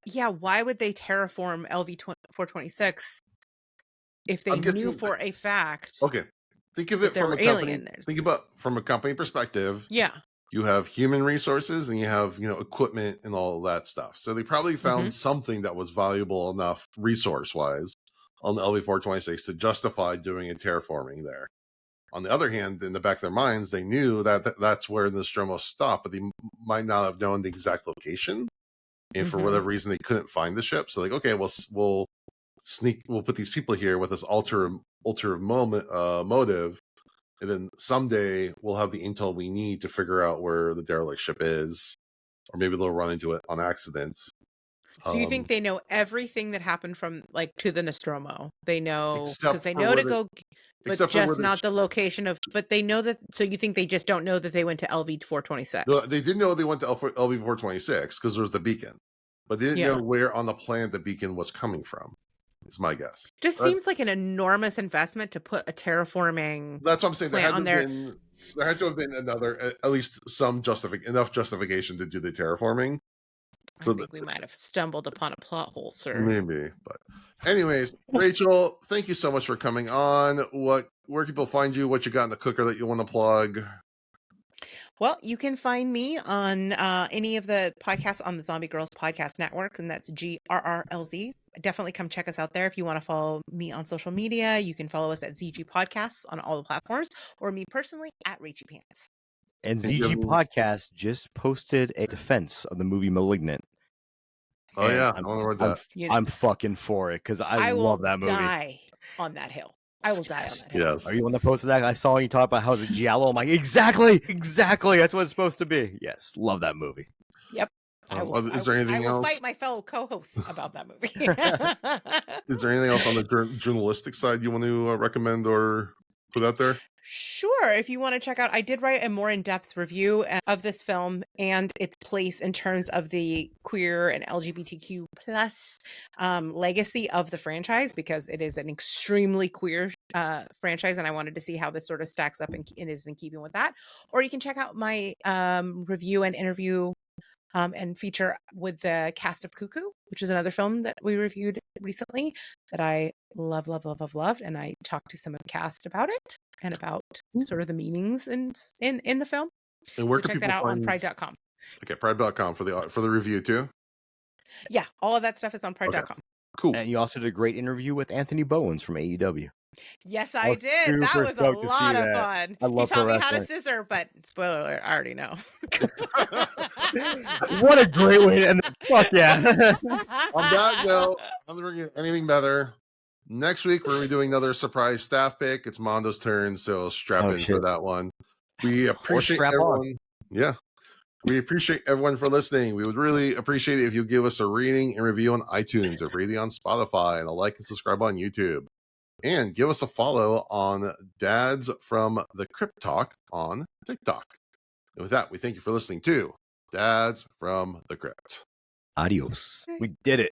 yeah, why would they terraform LV-426 if they
I'm
knew
guessing-
for a fact?
Okay, think of
that
it
there
from
were
a company.
alien there.
Think about from a company perspective.
Yeah.
you have human resources, and you have, equipment and all of that stuff. So they probably found something that was valuable enough resource-wise on the LV-426 to justify doing a terraforming there. On the other hand, in the back of their minds, they knew that that's where the Nostromo stopped, but they might not have known the exact location. And for whatever reason, they couldn't find the ship. So like, okay, we'll put these people here with this ulterior motive, and then someday we'll have the intel we need to figure out where the derelict ship is, or maybe they'll run into it on accident.
So you think they know everything that happened from to the Nostromo? They know because they know to go, but just not the location of. But they know that. So you think they just don't know that they went to LV-426?
No, they did know they went to LV-426 because there was the beacon, but they didn't know where on the planet the beacon was coming from. It's my guess.
Just seems like an enormous investment to put a terraforming.
That's what I'm saying. There had to have been another, at least enough justification to do the terraforming.
So I think we might have stumbled upon a plot hole, sir.
Maybe, but anyways, Rachel, thank you so much for coming on. Where can people find you? What you got in the cooker that you want to plug?
Well, you can find me on any of the podcasts on the Zombie Grrlz podcast network, and that's GRRLZ. Definitely come check us out there. If you want to follow me on social media, you can follow us at ZG Podcasts on all the platforms, or me personally at Rachy Pants.
And ZG Podcast just posted a defense of the movie Malignant.
Oh, yeah.
I'm fucking for it because I love that movie.
I will die on that hill. I will die on that hill.
Yes. Are you the one that posted that? I saw you talk about how it's a giallo. I'm like, exactly. That's what it's supposed to be. Yes. Love that movie.
Yep.
Is there anything else?
I will fight my fellow co-hosts about that movie.
Is there anything else on the journalistic side you want to recommend or put out there?
Sure. If you want to check out, I did write a more in-depth review of this film and its place in terms of the queer and LGBTQ plus legacy of the franchise, because it is an extremely queer franchise, and I wanted to see how this sort of stacks up and is in keeping with that. Or you can check out my review and interview and feature with the cast of Cuckoo, which is another film that we reviewed recently that I loved. And I talked to some of the cast about it and about sort of the meanings in the film.
And where
so check that out on pride.com.
Okay, pride.com for the review too?
Yeah, all of that stuff is on pride.com.
Okay. Cool.
And you also did a great interview with Anthony Bowens from AEW.
Yes, I did. That was a lot of fun.
He
taught me how to scissor, but spoiler alert, I already know.
What a great way to end it. Fuck yeah.
On that note, I'm not get anything better. Next week, we're going to be doing another surprise staff pick. It's Mondo's turn, so strap in for that one. We appreciate everyone. Yeah. We appreciate everyone for listening. We would really appreciate it if you give us a rating and review on iTunes, a rating on Spotify, and a like and subscribe on YouTube. And give us a follow on Dads from the Crypt Talk on TikTok. And with that, we thank you for listening to Dads from the Crypt.
Adios. We did it.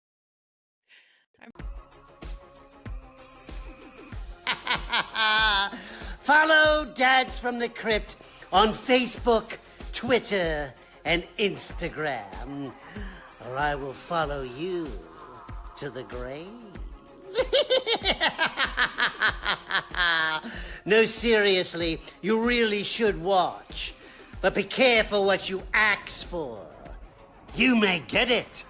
Follow Dads from the Crypt on Facebook, Twitter, and Instagram, or I will follow you to the grave. No, seriously, you really should watch. But be careful what you ask for. You may get it.